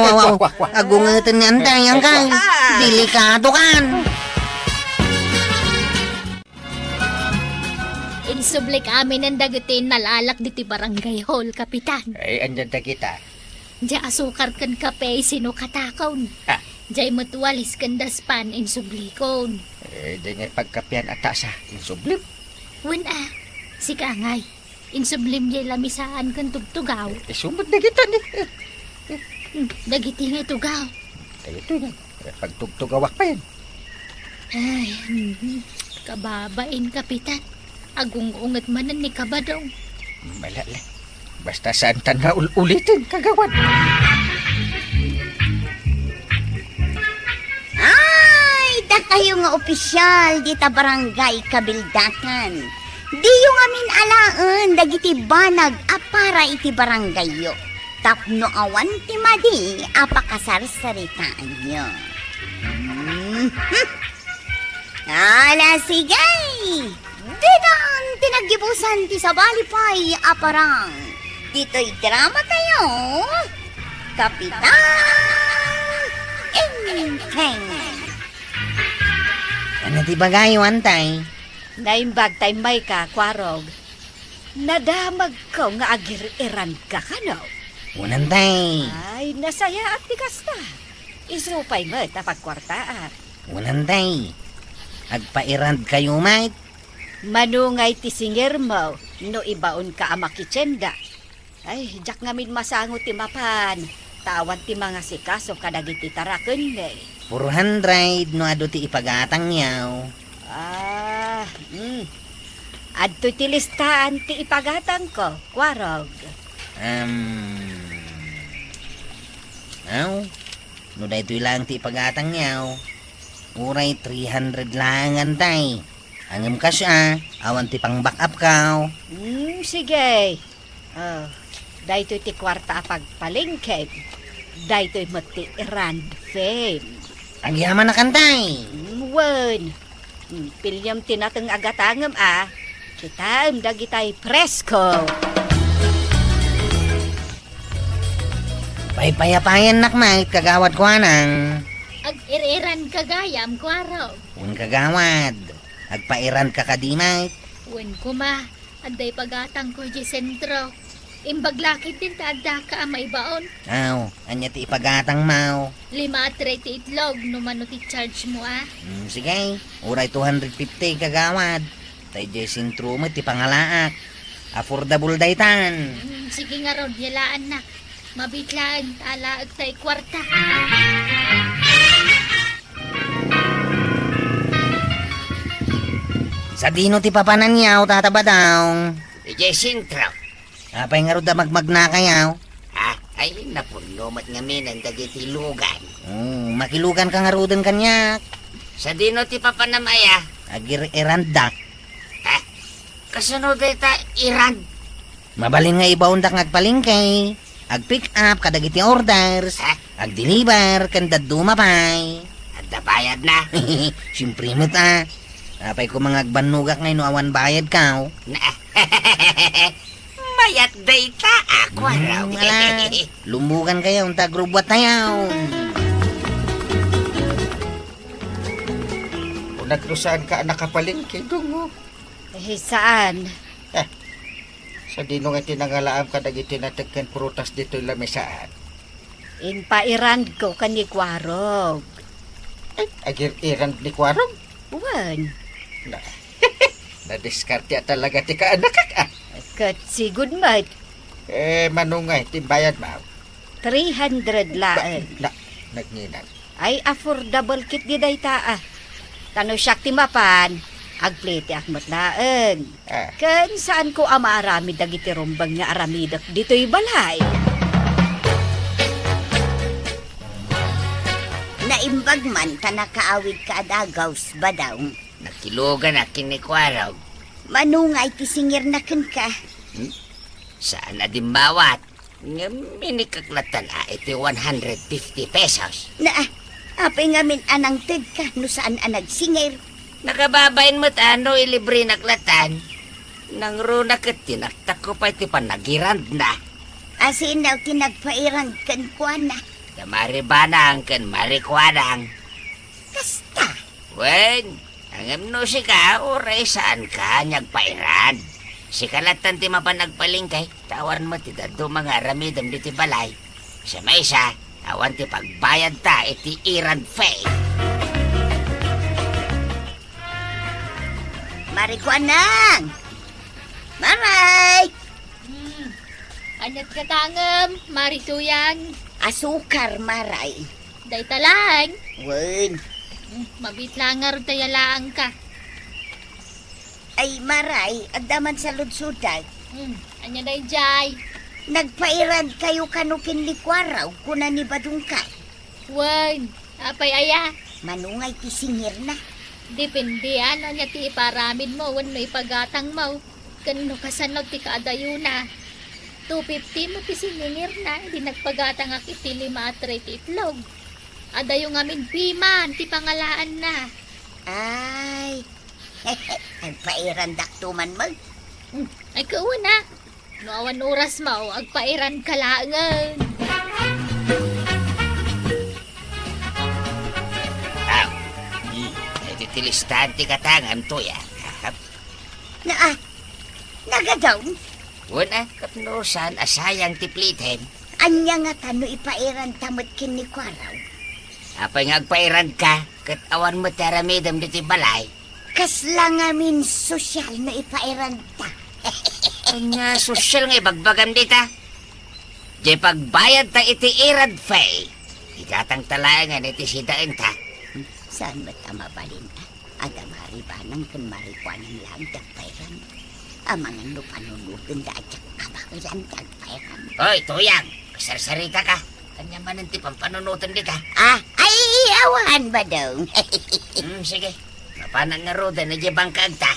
Wow. Agungetan ni Antay ang kay. Ah. Delikado kan. Insublik amin ang dagutin nalalak diti barangay hall, kapitan. Ay, andyan na kita. Diya asukar kan kape sino katakon. Ah. Diya'y matuwalis kan daspan insublikon. Di nga pagkapian ata sa insublim. Wen si Kangay. Insublim diya lamisaan kan tugtugaw. Sumod na kita ni. Dagiti nga tugaw. Ay, ito na. Pagtugtugawak pa yan. Ay, kababain, kapitan. Agung-ungat manan ni kabadong. Malala. Basta saan tanda ulitin, kagawan. Ay, da kayo nga opisyal dita barangay Kabildatan. Di yung amin alaan dagiti banag apara iti barangay yo. Tapno awan ti madi apakasarsaritaan nyo. Ala sigay! Didan tinagibusan ti sabalipay aparang. Dito'y drama tayo. Kapitan Inteng. Ano ti bagayo, Antay? Naimbag tay may ka, kwarog. Nadamag ko nga agir-iran ka kano. Unantay. Ay, nasaya at tikas na. Isupay mo tapagkwartaan. Unantay. Agpairand kayo, mate. Manungay ti singer mo, no ibaon ka ama kitsenda. Ay, jak ngamin masango ti mapan. Tawan ti mga sikaso kadagiti tarakon ne. 400 no ado ti ipagatang yaw. Adto ti listahan ti ipagatang ko, kwarog. No dahito lang ti ipagatang yaw. Uray 300 lang, Antay. Angam ka siya, awan ti pang back up ka. Sige. Dahito ti kwarta pagpalingkeg. Dahito mati rand fame. Ang yaman na, Kantay. Wen. Pilyam tinatang agatangam Kita dagitay presko. Paypayapayan nak, mate, kagawad ko anang. Ag-iriran kagayam, kwaraw. Un kagawad. Agpairan ka kadimay. Wen kuma, aday pagatang ko di sentro. Imbaglakit din taada ka may baon. Anya ti ipagatang mau. 5 at ti itlog, numano ti charge mo Sige, uray 250 kagawad. Tay Jason Trumo ti pangalaak. Affordable daytan. Sige nga ron, yalaan na. Mabitlaan, talaag tay kwarta. Sa dino ti papanan yaw, tataba daw. Sintro. Apay nga ro da magmagna kayaw. Ay, napunlomat nga minan dagiti lugan. Makilugan ka nga rudan kanyak. Sa dino ti papanamaya. Agir-iranda. Kasunod ta Iran. Mabalin nga ibaundak ngagpalingkay. Ag-pick up kadagiti orders. Ag-deliver kanda dumapay. Adda bayad na. Siyempre mo ta. Apay ko mga agbanugak ngayon awan bayad ka. Mayat data ako raw. Lumbugan kayo, unta grubwat tayo. Kung naglusaan ka nakapalingki, dungo. Saan? Sa dino nga tinangalaam ka dagiti natagkan prutas dito lamisaan. Inpairan ko kani kwarog. Agir-irand ni Kwarong. Wen. Na-diskarte talaga ti kaanak ka. Kat sigud mat. Manungay, timbayad ma. 300 laan. Nagninan. Ay affordable kit di dayta Tano siyak ti mapan. Agplete akmat laan. Kan saan ko amaarami dagiti rumbang nga aramidak dito'y balay. Naimbag man ta nakaawid ka adagaws ba daw? Nakilugan na kinikwaraw. Manungay ti singir na ken ka. Saan na din bawat? Nga minikaklatan iti 150 pesos. Apay ngamin anang ted ka no saan nagsinger. Nakababain mo't ano ilibre naklatan. Nang runa kat tinaktak ko pa iti panagirand na. Asin daw tinagpairan kan kuana. Damari banang kan marikwadang. Kasta. Wen, ang no si ka, oray saan ka nyagpairan. Si kalatan ti mapanagpalingkay, tawaran mo ti dado mga ramidam di ti balay. Sa may isa, awan ti pagbayad ta iti irand fee. Marikuanang! Maray! Anyat katangem, marituyang. Asukar, maray. Day talang. Wen. Mabitlangar tayalaan ka. Ay, maray, agdaman sa ludsudag. Anya day jay. Nagpairan kayo kanukin ni Kwaraw kuna ni Badung ka. Wen, apay aya. Manungay ti singir na. Depende ano niya ti iparamid mo wen may pagatang mo. Kanino kasanaw ti kaadayuna. 250 mo ti siningir na. Di nagpagatang ak iti 5 at 3 ti itlog. Adayo ngamin piman ti pangalaan na. Ay, nagpairan daktuman mo. Ay kauna. No awan oras mo, agpairan kalangan. Aw, iti tilistahan ti katangan to ya. Nagadaw. Una, kapnusan asayang tipliten. Anya nga tano ipairan tamot kin ni Kwaraw. Apay nga agpairan ka, kat awan mo taramidam diti balay. Kasla nga min sosyal na ipairan ta. Anya sosyal nga ibagbagam dita. Di pagbayad ta iti irad fee. Igatang talayangan iti sidain ta. Saan ba't mabalin ta? Adamari ba nang kun marikwanan lang dagpairan? Amangan no panunugan da atyak kabakilan dagpairan. Hoy, tuyang, kasarsarita ka. Kanya man ti pampanunutan dita. Ay, awan ba daw? Sige, mapanang nga roda na di bangkag ta.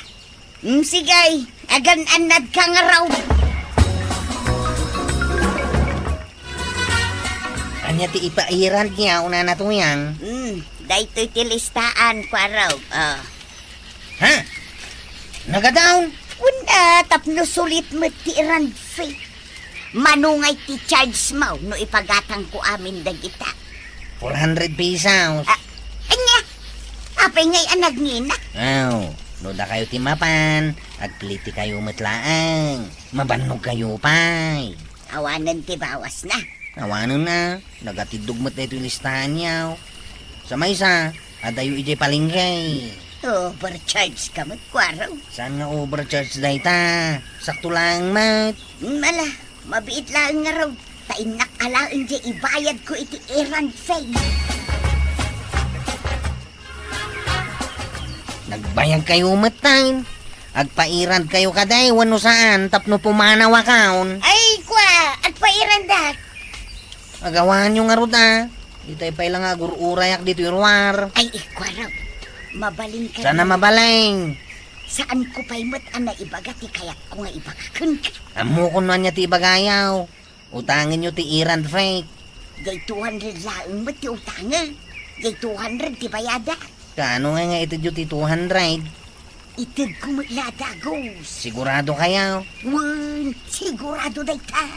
Sige, agan-anad ka nga raw. Anya ti ipairan niya, una na to yan. Dahito'y tilistaan, Kwaraw. Ha? Nagadaon? Una, tapno sulit mo ti iran fee. Manungay ti charge mo no ipagatang ko amin dagita. 400 pesos. Anya, apay ngay anag nina. Aw, no da kayo timapan, agpliti kayo matlaang. Mabanog kayo pay. Awanan ti bawas na. Awanon na, nagatidugmat na ito yung listahan niyaw. Sa may isa, adayo ijay palinggay. Overcharge ka mo't, Kwaraw. Saan nga overcharge dahi ta? Sakto lang, mat. Mala, mabiit lang nga raw. Tainak alain di ibayad ko iti iran fee. Nagbayag kayo matain. Agpairan kayo kaday, wano saan, tapno pumanaw akaon. Ay, Kwa, at pairan dat. Agawan nyo nga ruta. Itay pa ilang agururayak dito yung ruwar. Ay, Kwaraw, mabaling ka. Sana mabaling. Saan ko pa'y mo't ana ibagati kaya't ko nga ibagakan ka. Amo ko na niya ti bagayaw. Utangin nyo ti iran fake. Day 200 laang mo't ti utangan. Day 200 ti bayada. Kaano nga ito yung ti 200? Itid ko mo't ladagos. Sigurado kayaw. Wan, sigurado day ta.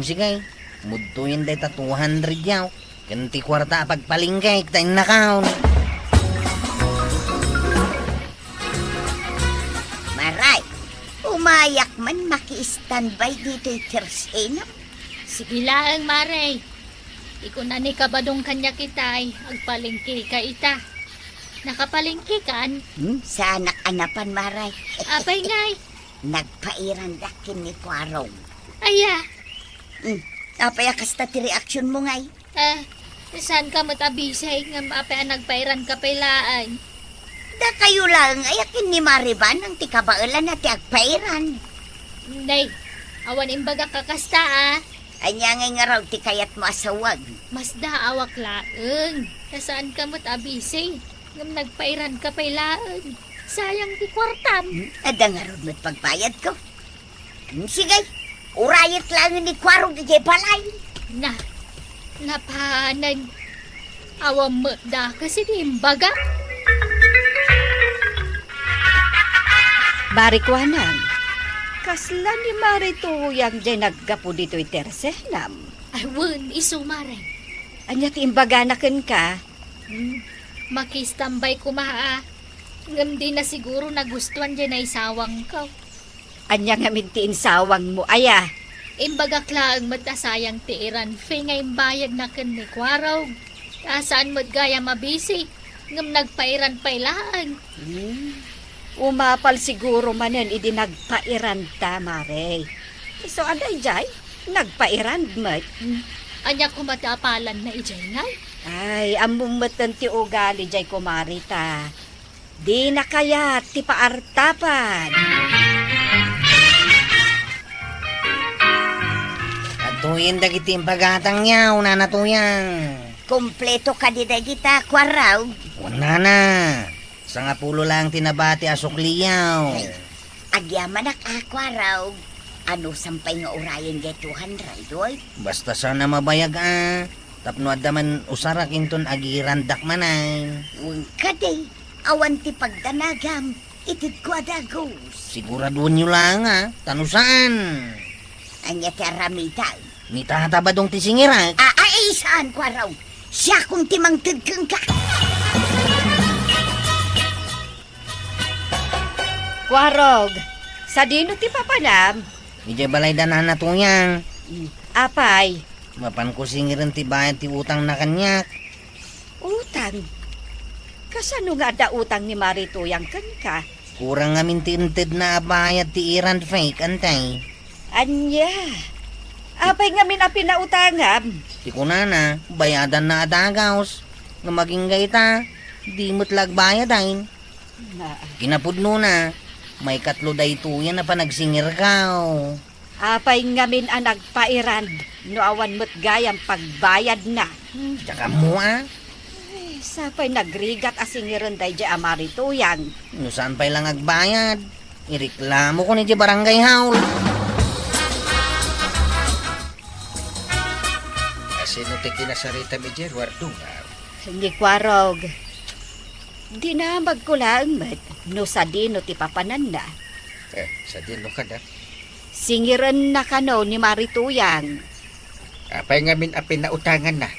Sige. Mudtuin day ta 200 yaw. Kanti kwarta pagpalinggay, tayo nakaon. Maray, umayak man maki-standby dito yung tersena. Sige lang, Maray. Iko na ni kabadong kanya kitay, agpalingki ka ita. Nakapalingki kan? Sa anak-anapan, Maray. Apay ngay. Nagpairan dakin ni Kwaraw. Aya, Apay akasta ti reaksyon mo ngay. saan ka matabisay nga maapay nagpairan ka pailaan? Da kayo lang, ayakin ni Mariban ang tikabailan na ti agpairan. Nay, awan imbaga kakasta Anya ngay nga raw ti kayat mo asawag. Mas daawak laeng. Saan ka matabisay nga nagpairan ka pailaan? Sayang ti kwartam. Ada nga ron mo't pagbayad ko. Sige, urayat lang ni Kwaraw di balay. Napanan. Awam mo da kasi di imbaga. Barikwanan. Kasla ni Marituyang jay naggapo dito'y tersenam. Ay, wen, isumaray. Anya ti imbaganaken ka. Makistambay ko maa. Ngam di na siguro nagustuhan dyan ay sawang ka. Anya nga mintiin sawang mo, aya. Imbagakla ang matasayang tiiran. Fe nga imbayad na kan ni Kwaraw. Saan mo't gaya mabisi. Ngam nagpairan pailaan. Umapal siguro manen idi nagpairan ta, Mare. So, anday jay, nagpairan mat. Anya ko matapalan na ijay ngay. Ay, amumatan ti ugali jay kumarita. Di na kaya ti paartapan. Atuyin dagiti pagatang yaw, nanatuyang. Kompleto ka di kita, Kwaraw. Wala na. Sa nga pulo lang tinabati asukliyaw. Agyaman Kwaraw. Ano sampay nga urayan gay 200, oy? Basta sana mabayag Tapno adaman usarak inton agirandak manay. Ka day, awan ti pagdanagam. Itid ko adagos. Siguraduhan nyo lang tanusaan. Anya ti aramita. Ni tatabadong tisingirak. Ay, saan, Kwaraw? Siya kung timang tagkang ka. Kwarog, sa dino ti papanam? Ije balay danan na tuyang. Apay, Mapan ko singiran ti bayad ti utang na kanyak. utang. Kasano nga da utang ni Marituyang kan ka? Kurang ngamin ti inted na bayad ti iran fake antay. Anya, apay nga minapi na utangam. Ti kunana, bayadan na adagaws. Nga maging gayta, di mo't lagbayadain. Kinapudno na, may katlo day tuyan na pa nagsingir kao. Apay nga min ang nagpairand, no awan mo't gayang pagbayad na. Tsaka mo Sapay nagrigat asingiran day di Marituyang. no saan pa'y lang agbayad. Ireklamo ko ni di barangay haul. Asino ti kinasarita mi Jer, wardungaw. Ni Kwarog, di na magkulaan mat, no sa dino ti papanan na. Sa dino ka na. Singiran na kano ni Marituyang. Apay nga min apin na utangan na.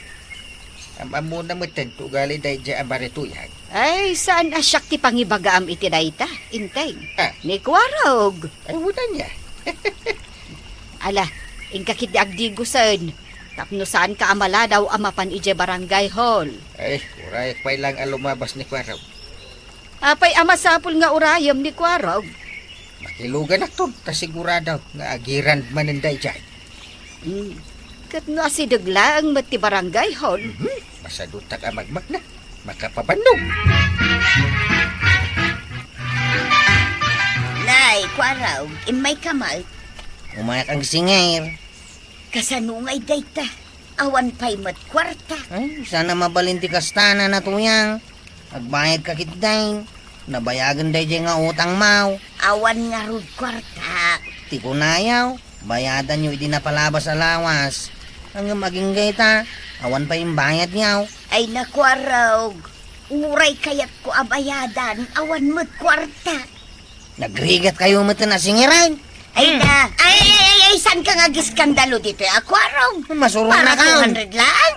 Amo na mo tento gali day dya amarituyag. Ay, saan asyak ti pangibagaam iti dayta? Inteng. Ah. Ni Kwarog. Ay, wala niya. Ala, ingkakit di agdigusan. Tapno saan ka amala daw amapan ije barangay hall. Ay, uray, pa'y lang alumabas ni Kwaraw. Apay amasapul nga urayam ni Kwarog. Makilugan na to, tasiguradaw nga agiran maninday dyan. Kat no asidagla ang mati barangay hall. Masadutak ang magmag na, makapabanog. Nay, Kwaraw, imay kamal. Umayak ang singir. Kasanungay dayta. Awan pa'y mat kwarta. Ay, sana mabalinti kastana na tuyang. Agbayad ka kitdain. Nabayagan day dyan nga utang mau. Awan nga rod kwarta. Ti kunayaw, bayadan nyo idi napalabas alawas. Hanggang maging gayta, awan pa yung bayad niyaw. Ay na, Kwaraw. Uray kayat ko abayadan. Awan mat kwarta. Nagrigat kayo mo na singiran. Ay na. Ay, saan ka nga giskandalo dito, Kwaraw? Masurong na Para ka. 200 lang.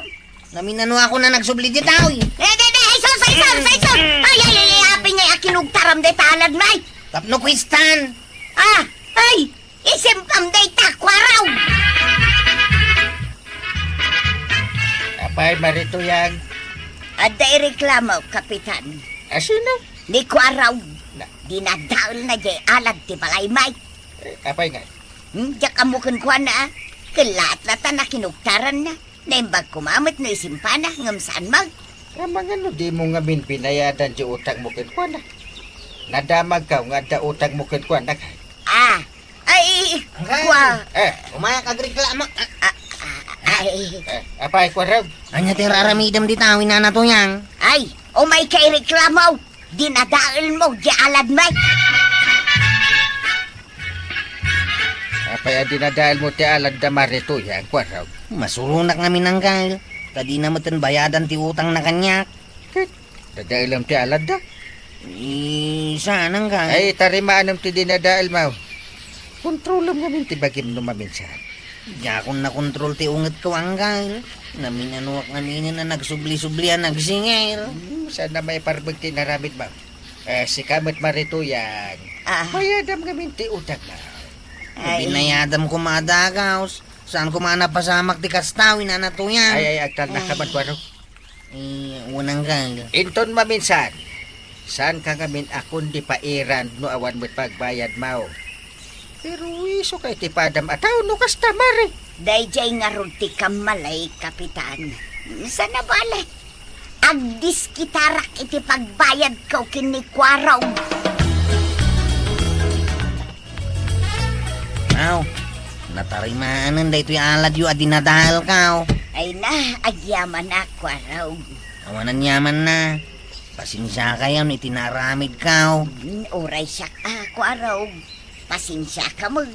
Naminano ako na nagsubli di tao. Ay, son. Ay, apin nga akinugtaram de talad, may. Tapno kwistan. Ay, isimpam de Kwaraw. Apay marituyag. Aday reklamo, Kapitan. Asino? Ni Kwaraw. Dinadaol na di alad ti balay, may. Apay nga. Diyak amukan ko na. Kalat-lata na kinugtaran na. Naimbag kumamit na isimpana. Ngam saan mag? Mga no, di mo nga min pinayadan di utang mo kin kwa na. Nadamag ka nga da utang mo kin kwa na. Ay, kwa. Umayak agreklamo. Ay, Apay Kwaraw. Anya tiraramidam di tawin na tuyang. ay, umay kay reklamo. Dinadaol mo, di alad, may. Apay ang dinadahal mo ti alad da marituyag, Kwaraw. Masurunak namin ang kail. Tadi na matan bayadan ti utang na kanyak. Dadailam ti alad da. Sanang ka. Ay, tarimaan ti dinadaal mo. Kontrolom namin ti bagim no maminsan. Di akong nakontrol ti unget ko ang gail. Namin anuak namin na nagsubli-sublian nagsingil. Sana may parbag ti naramid mo. Si Kamot Marituyan. Ah, Mayadam gamin ti utang na. ay, Binayadam ko madagaws. Saan ko manapasamak ti kastawin na natuyan. Ay, agtal na kamatwaro. Unang gail. Inton maminsan. Saan ka gamin akong di pairan no awan mo't pagbayad mo. Pero iso kay ti padam ataw no kastamare. dayjay nga runti kamalay, Kapitan. Sana bale. Agdis kitarak iti pagbayad ko kinikwaraw. Aw, natarimaanan da ito'y alad yu at dinadahal ka. Ay na, agyaman ako araw. Awanan yaman na. Pasensya kayo ni tinaramid ka. Oray siya ako araw. Pasensya ka mo.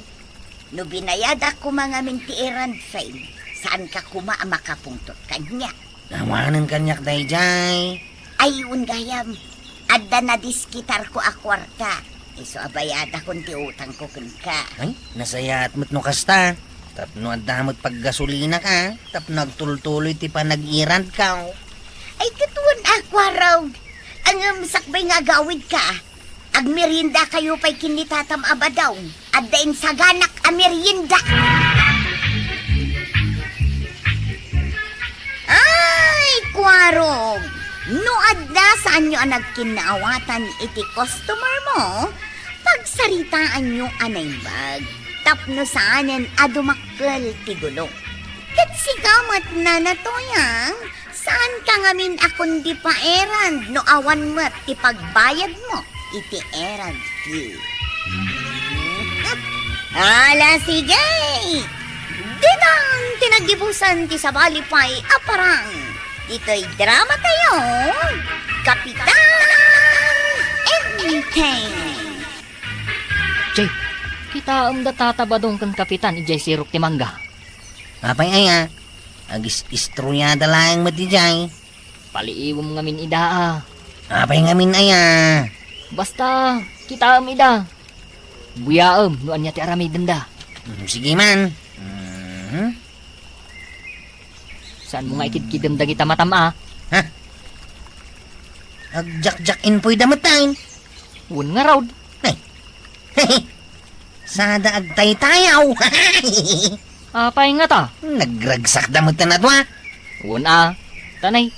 No binayad ako mga mintiiran fame. Saan ka kuma makapungtot kanya? Awanan kanyak dayjay. Ayun gayam. Adda na diskitar ko akwarta. Iso abayada kung ti utang ko ka. Ay, nasayat mo't no kasta. Tapno at damot paggasolina ka. Tapno nagtultuloy ti panag-irand ka. Ay katuan ako araw. Ang sakbay nga gawid ka. Agmerienda kayo pa'y kinitatam abadaw. At dain saganak amerienda. Ay, kwarog. No adda saan nyo ang nagkinaawatan iti customer mo, pagsaritaan nyo anay bag. Tapno saanen adumakkel ti gulong. Kat sigamat na natoyang, saan ka ngamin akong di pa erand no awan mo ti pagbayad mo iti erand fee. Ala sige! Ditang tinagdibusan ti sabalipay aparang. Ito'y drama tayo, Kapitan Enteng. Jay, kita ang datatabadong kan kapitan ijay sirok ti mangga. Apay ay Agis-istruyada lang mo ti jay. Paliiwom ngamin ida. Apay ngamin ay Basta, kita am ida. Buyaam, nuan niya ti aramay danda. Sige man. Saan mo nga ikidkidam dagita matama? Agjak-jakin po'y damatain. Uwan nga raw. Sada agtay-tayaw. Apay nga ta. Nagragsak damot na natwa. Uwan tanay.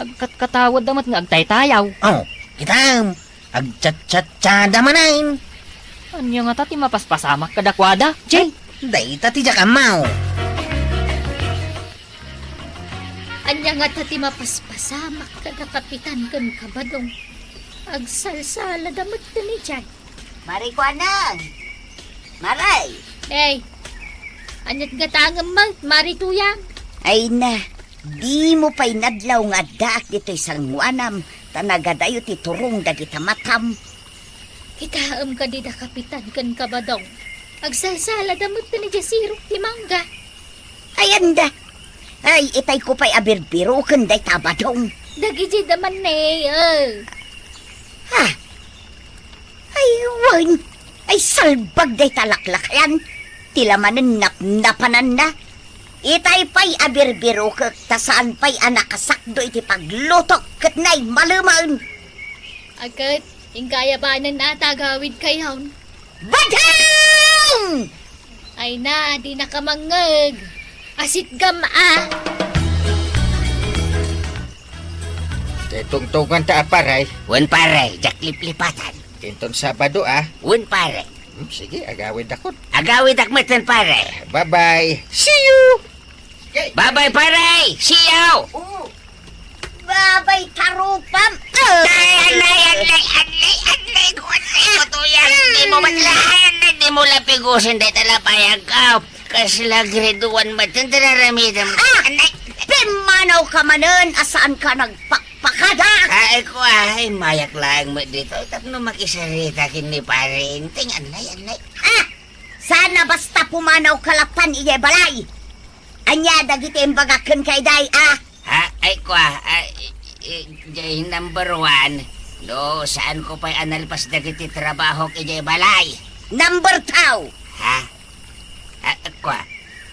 Agkat-katawad damat nga agtay-tayaw. Oh, kitam. Agchat-chat-chada manain. Anya nga ta ti mapaspasamak kadakwada, Jay. Day tati jakamaw. Anya nga tati mapaspasamak kada kapitan kan kabadong. Agsalsala damot ni Jay. Mari ko anang. Maray. Hey, anyat nga tangam mang marituyang. Ay na, di mo pa'y nadlaw nga daak dito'y sangwanam. Tanagadayo ti turong dagita matam. Kitaam ka di da kapitan kan kabadong. Agsalsala damot ni Jasirok ti mangga. Ayan da. Ay, itay ko pa'y abirbiro kanday tabadong. Dagiji daman ne. Ha? Ay, wan. Ay, salbag day talaklakayan. Tilamanan napnapanan na. Itay pa'y abirbiro ka, tasaan pa'y anakasakdo iti paglutok kat na'y malumaan. Agad, ingkayabanan na tagawid kayaw. Badang! Ay na, di nakamangag. Asit gama. Tungtungan ta aparay. Wan pare, jaklip-lipatan. Inton Sabado Wan pare. Sige, agawin ako. Agawid akmatan pare. Bye-bye. See you! Bye-bye pare. See you. Babay tarupam! Anlay ko to yan. Di mo matlahan. Di mo lapigusin dahil talapayag ka. Kasi lagreduan matan tararamidan mo. Anay. Pimanaw ka manan, asaan ka nagpakpakada? Ay ko ay mayak lang mo dito. Tapno makisarita kini pare. Ting anlay. Sana basta pumanaw kalapan iya balay. Anya dagiti imbagakan kay day Ha? Ay ko jay number 1. No, saan ko pa'y analpas dagiti trabaho kaya balay? Number tao. Ha? Kwa?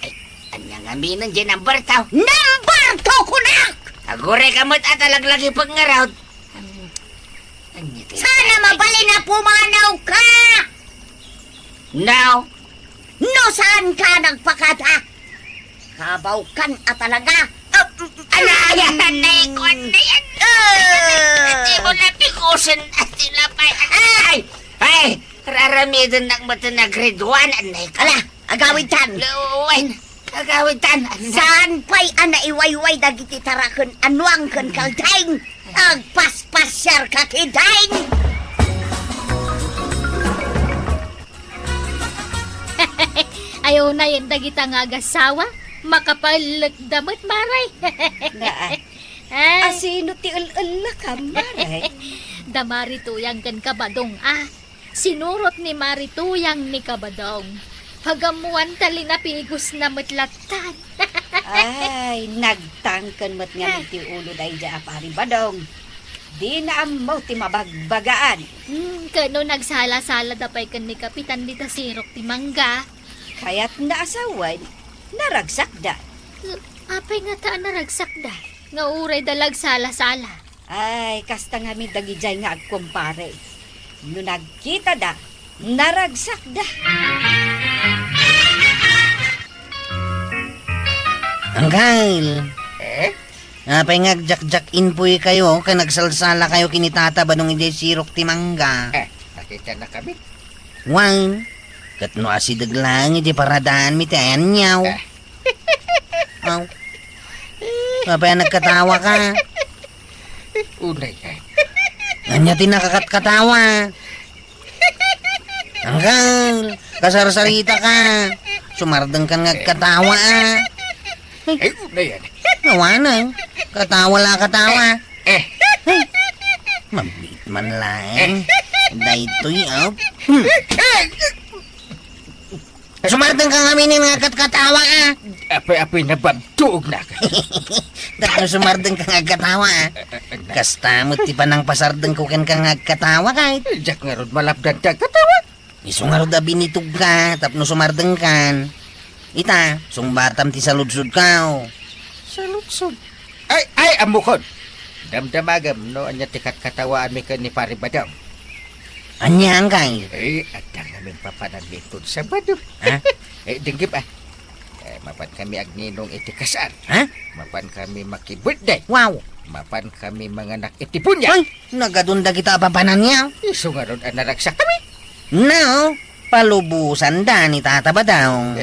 Ay, anyang aminan dyan number tao. Number tao kunak! Agure ka mo't atalaglagi pangarawd. Anya tayo? Sana mabali na pumanaw ka! Now, No, saan ka nagpakada? Kabaw kan at talaga. alayan na ikon na yan. Di mo na pikusin at tinapay. Ay! Raramidan ng mata na grade 1. Anay ka. Ala, agawid tan. Luwain. Agawitan. Saan pa'y ana iwayway dagiti tarakon anuang kan kaldaing? Agpaspasyar ka kidaing! Ayaw na yan dagita nga agasawa. Makapalagdamot maray. Na, Ay, asino ti ul-ula ka, maray? da Marituyang kan kabadong Sinurot ni Marituyang ni kabadong. Pagamuan tali na pigos na matlatan. Ay, nagtangkan mo't nga ti ulo dahi dya apari badong. Di na amaw ti mabagbagaan. Kano nagsala-sala dapay kan ni Kapitan dita sirok ti mangga. Kaya't naasawan, naragsak da. Apay nga taan naragsak da. Nga uray dalag sala-sala. Ay, kasta nga mi dagijay nga agkumpare. No nagkita da, naragsak da. Angkal, Eh? apay ngagjak-jak inpuy kayo, ka nagsalsala kayo kinitata ba nung hindi sirok ti mangga? Nakita na kami. Wang, katno asidag lang, hindi paradaan mi tayan niyaw. Aw. Apay nagkatawa ka. Unay ka. Anya ti nakakatkatawa. Angkal, kasarsarita ka. Sumardang ka nagkatawa Ay, unay yan. Nawanang, katawa la katawa. Eh. Mabit man lang. Daytoy up. Sumardang ka kami ng katawa Apay-apay na babtuog na ka. Dahil sumardang ka katawa Kastamot ti panang pasardang ko kan ka katawa kahit. Jack nga ron malabdan ka katawa. Isungarod da binitog ka, tapno sumardang kan. Ita, sungbatam ti saludsud ka. Sa lutsod. Ay, amukod. Damdamagam, no, anya tikat katawaan mi ka ni Pari Badam. Anya ang kay. At namin papanalitod sa bado. Ha? Dinggip mapan kami agninong itikasaan. Ha? Mapan kami makibirthday. Wow. Mapan kami manganak itipunya. Ay, nagadunda kita papanan niya. Iso nga ron naragsak kami. No, palubusan da ni tata ba daw.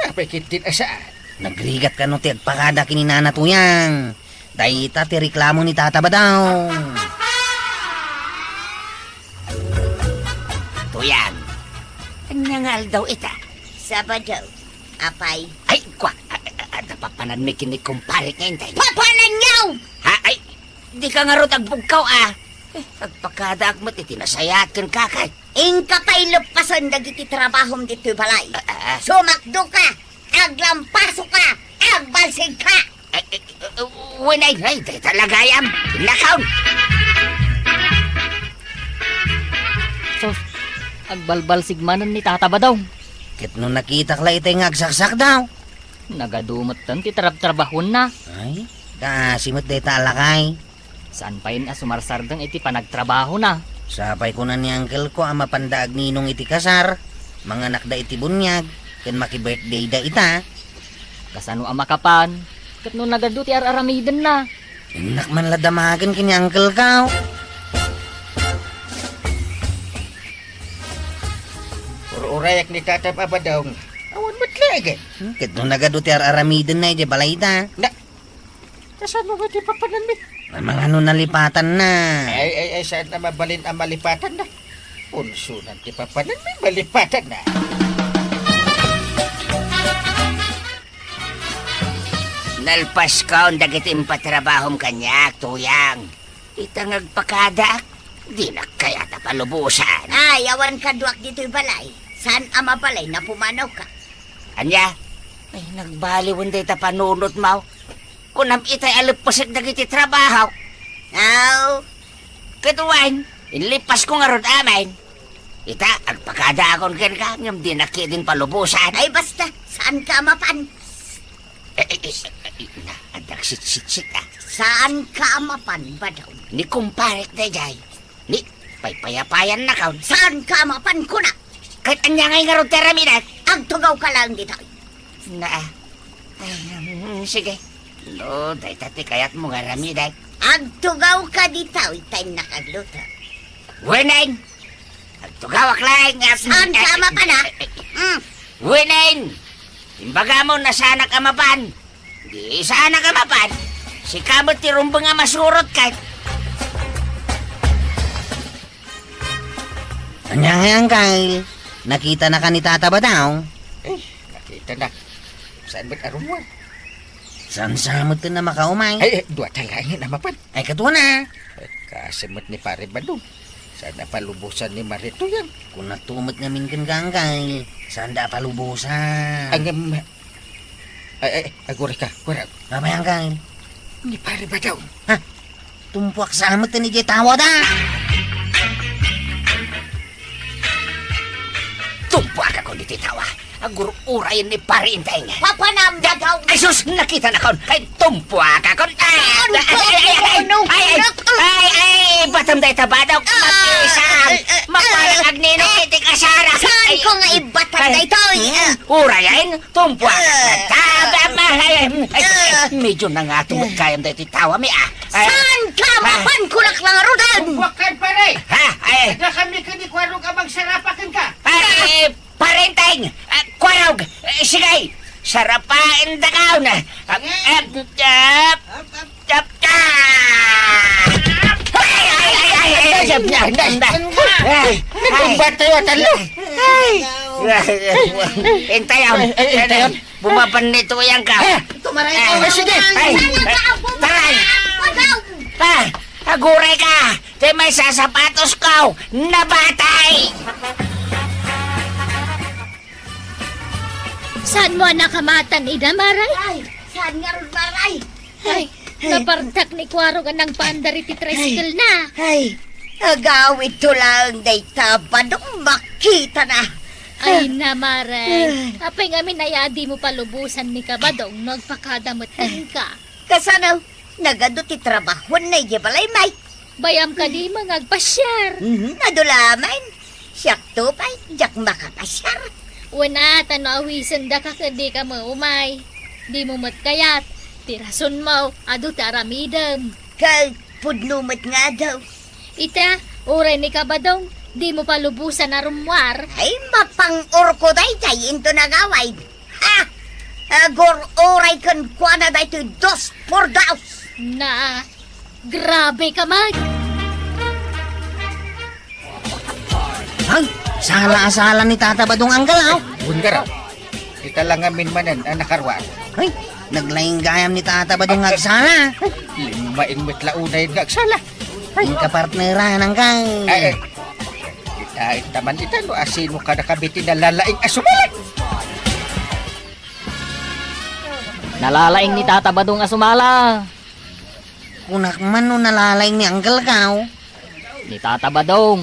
Apay kitin asaan. Nagrigat ka no ti agpakada kininana tuyang. Dahita ti reklamo ni tata ba daw. Tuyang. Nangal daw ita. Sabado. Apay. Ay, kwa. Napapanan mi kini kumpare ngayon tayo. Papanan niyaw! Ha? Ay, di ka nga ron agbugkaw Agpakadaag mo't itinasayat kan kakay. Ingka pa'y lupasan dagiti trabahom dito balay. Sumakdo ka! Aglampaso ka! Agbalsig ka! Winay, talagayam. Nakaw. Sos, agbalbal sigmanan ni tata ba daw? Kit nung nakita kla itay ngagsaksak daw. Nagadumot tan ti trabahon na. Ay, simot day talakay. Saan pa yun sumarsardang iti panagtrabaho na? Sapay ko na ni uncle ko ang mapandaag ninong iti kasar. Mga anak da iti bunyag. Ken maki-birthday da ita. Kasano ang makapan? Kat nung nagado ti araramidan na. Inak man la damagan kini uncle ka. Urayak ni Tata Babadong. Awan mo't lagi. Kit nung nagado ti araramidan na iti balay da. Kasano nga di papanan mi? Mga ano nalipatan na. Ay, saan na mabalin ang malipatan na? Unsunan ti papanan mi malipatan na. Nalpas ka ang dagitim patrabahom kanya, tuyang. Itang agpakadak, di na kaya tapalubusan. Ay, awan ka duwak dito'y balay. Saan ama balay na pumanaw ka? Anya? Ay, nagbaliwan day tapanunot mau. Kunam itay alipasag dagiti trabaho. Aw, Katuan, inlipas ko nga ron amin. Ita, agpakada akong ka, ngam di nakidin palubusan. Ay basta, saan ka mapan? Na, adak sit ah. Saan ka mapan ba daw? Ni kumparet na jay. Ni, paypayapayan na kaon. Saan ka mapan ko na? Kahit anya ngay nga ron teraminak. Agtugaw ka lang dito. Na, sige. Lo, day tati kayat mo nga ramidak. Agtugaw ka dito, itay nakagluto. Wineng! Agtugawak lang. Saan ka mapan ha? Wineng! Imbaga mo na sana ka mapan. Di sana ka mapan. Si kamot ti rumbang nga masurot ka. Anyang Uncle, nakita na ka ni Tata ba daw? Nakita na. Saan ba't arumwa? Saan samot ka na makaumay? Ay, duwa talangin na mapan. Ay katuwa na. Kasimot ni pare Badong. Sana palubusan ni Marito yan. Kung natumot namin kan ka, Uncle, saan da palubusan? Ang agore ka, kurang. Babay, Uncle. Ni pare Badong. Tumpuak samot ka ni Jay tawa da. Tumpuak ako ni Titawa. Agur urayan ni pare intay nga. Papanam ba daw? Ay sus, nakita na kaon. Ay, tumpuak ako. Ay, batam day tabadaw. Mag-isang. Mapalang agnino kiti kasara. Saan ko nga ibatang na ito? Urayan, tumpuak. Taba, medyo na nga tumot kayam day Titawa mi ah. Saan ka mapan kulak lang rodan? Buwakan pare! Ha? Ay, Na kami ka di kwarong ka magsarapakan ka. ay, parenteng! Kwarog! Sige! Sarapain da kaon! Batayo talo! Intayon! Bumapan nito yan ka! Tumaray Sige! Taray! Wadaw! Aguray ka! Di may sasapatos ko! Nabatay! Saan mo nakamatan, Ida Maray? Ay, saan nga ron maray? Ay, napartak ni Kwaro ka ng paandari ti tricycle na. Ay, agawid to lang day tabadong makita na. Ay na, Maray. Apay nga minayadi mo palubusan ni Kabadong nagpakadamutan ka. Kasano, nagado ti trabaho na iyabalay may. Bayam ka di magpasyar. Nadulaman, siyak tupay, jak makapasyar. Una, tanawisan da ka di ka maumay. Di mo matkayat. Tirason mo, adu taramidam. Kay pudlumot nga daw. Ita, uray ni Kabadong, di mo palubusan na rumwar. Ay, mapang-urko day day into nagaway. Ah! Agor oray kan kwa na day to dos por daos. Na, grabe ka mag. Ay, sala-asala ni Tata Badong Uncle, aw. Bundaraw. Kita lang amin manan ang nakarwa. Ay, naglaing gayam ni Tata Badong agsala. Limain mo't launay nga agsala. Ang kapartneran, Uncle. Ay, kita taman ita no asin mo kada kabiti na lalaing asumalan. Nalalaing ni Tata Badong asumala. Kunak man no nalalaing ni Uncle kaw. Ni Tata Badong,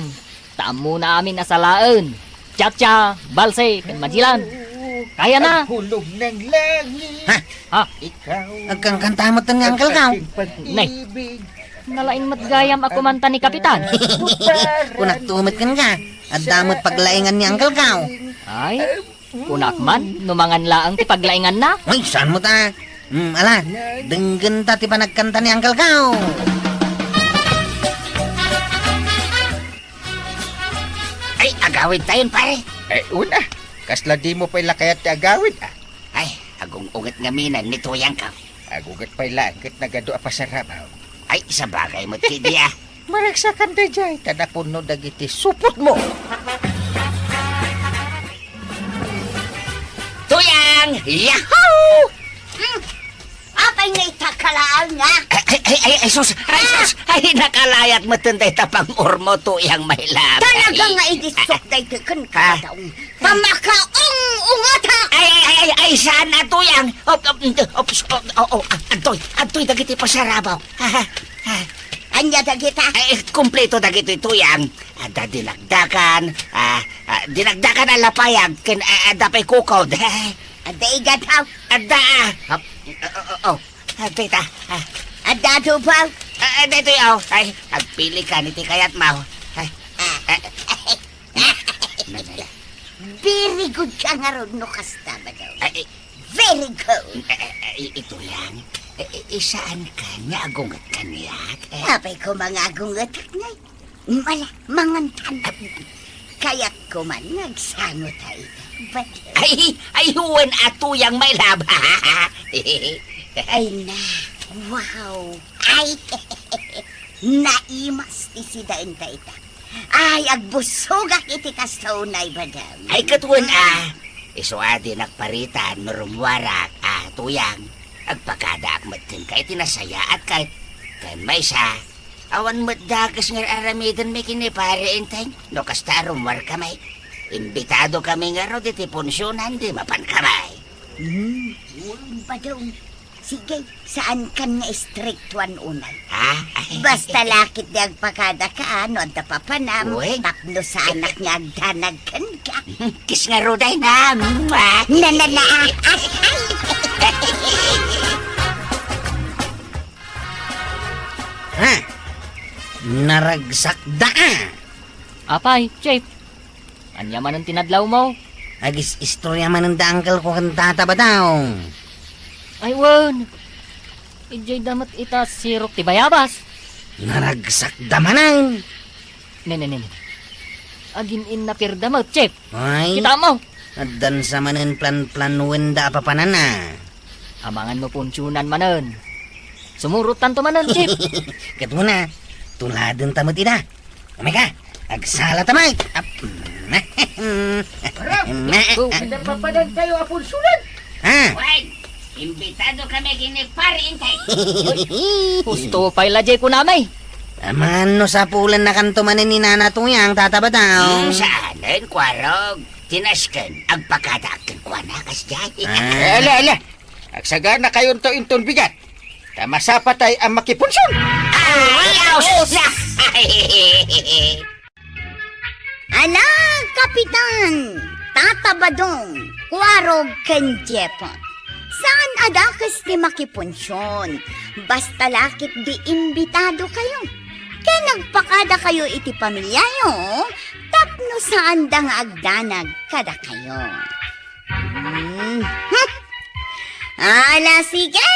taam muna amin nasalaan. Tsak-tsa, balse, kan majilan. Kaya na. Hulog ng langit. Ha? Ikaw. Agkangkantamatan ni Uncle kaw. Nay, nalaing matgayam ako manta ni Kapitan. Kunak tumit kan ka. At damot paglaingan ni Uncle kaw. Ay, kunak man, numangan laang ti paglaingan na. Ay, saan mo ta? Ala, denggan ta ti panagkanta ni Uncle kaw. Ay, agawid tayon pare! Ay, una. Kasla di mo pa'y lakayat ti agawid ah. Ay, agong ungat nga minan ni Tuyang ka. Agugat pa'y langit na gado apasarabaw. Ay, sa bagay mo tidi ah. Maragsakan da jay. Tadapuno dagiti supot mo. Tuyang! Yahoo! Apay nga itakalaan nga. Ay, sus! Ay, nakalayat mo tunday tapang urmo Tuyang may labay. Talaga nga idisok day to kan ka daw. Pamakaong ungata. Ay, sana Tuyang! Antoy, dagiti pasarabaw. Anya dagita. Kumpleto dagito tuyang. Ada dinagdakan, dinagdakan ang lapayag, ken ada pa'y kukod. Ada igataw. Ada, tita, Ada tubaw. dito yaw, ay, agpili ka niti kayat mau. Ay, Very good ka nga ron, no kasta ba daw? ay, Very good. ito lang, isaan ka niya agungat kaniyak? Apay ko mga agungatak na. Mala, mangantan. Kaya't ko man nagsangot ay. But, Ay, huwan atuyang may laba. ay na, wow. Ay, naimas ti si dain taita. Ay, agbusugak iti kasaunay ba daw? Ay, katuan isuadi nagparitan, marumwarak, tuyang. Agpakada akmatin kay tinasaya at kahit may sa. Awan matdakas nga aramidan may kinipare intay. No kasta rumwar kamay. Imbitado kami nga ro diti punsyonan di mapan kamay. Yun ba daw? Sige, saan kan nga strict one unay? Ay, Basta lakit di agpakada ka, ano da papanam, Uy. tapno sa anak niya agdanag kan ka. Kis nga ro day na. Ha? Naragsak da. Apay, Chef. Anya man ang tinadlaw mo? Agis istorya man ang daangkal ko kantata ba daw? Ay, wan. Ijay damat ita sirok ti bayabas. Naragsak da manan. Ne. Agin in na pirdamat, Chef. Ay, Kita mo. adan sa manan plan-planuin da papanana. Amangan mo punsyonan manen. Sumurot tanto manen, Chef. Kat mo na, tuladin tamot ida. Kamay ka, agsala tamay. Go. Papadan kayo apunsunan. Ha? Wait, imbitado kami kinipare intay. Gusto pa ilajay ko namay. Amano sa pulan na kanto manin ni Nana Tuyang, tataba daw. Saanan, kwarog. Tinaskan, agpakadakan kwa na kasjay. Ala. Agsagana kayon to inton bigat. Tamasapat ay ang makipunsyon. Ala, Kapitan! Tatabadong, kwarog ken Jepon. Saan adakas ni makipunsyon? Basta lakit di imbitado kayo. Kaya nagpakada kayo iti pamilyayo, tapno saan da nga agdanag kada kayo. Ala, sige!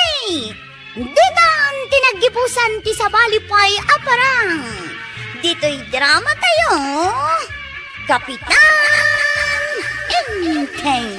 Dito ang tinagipusan ti Sabalipay aparang. Dito'y drama tayo. Kapitan Inteng.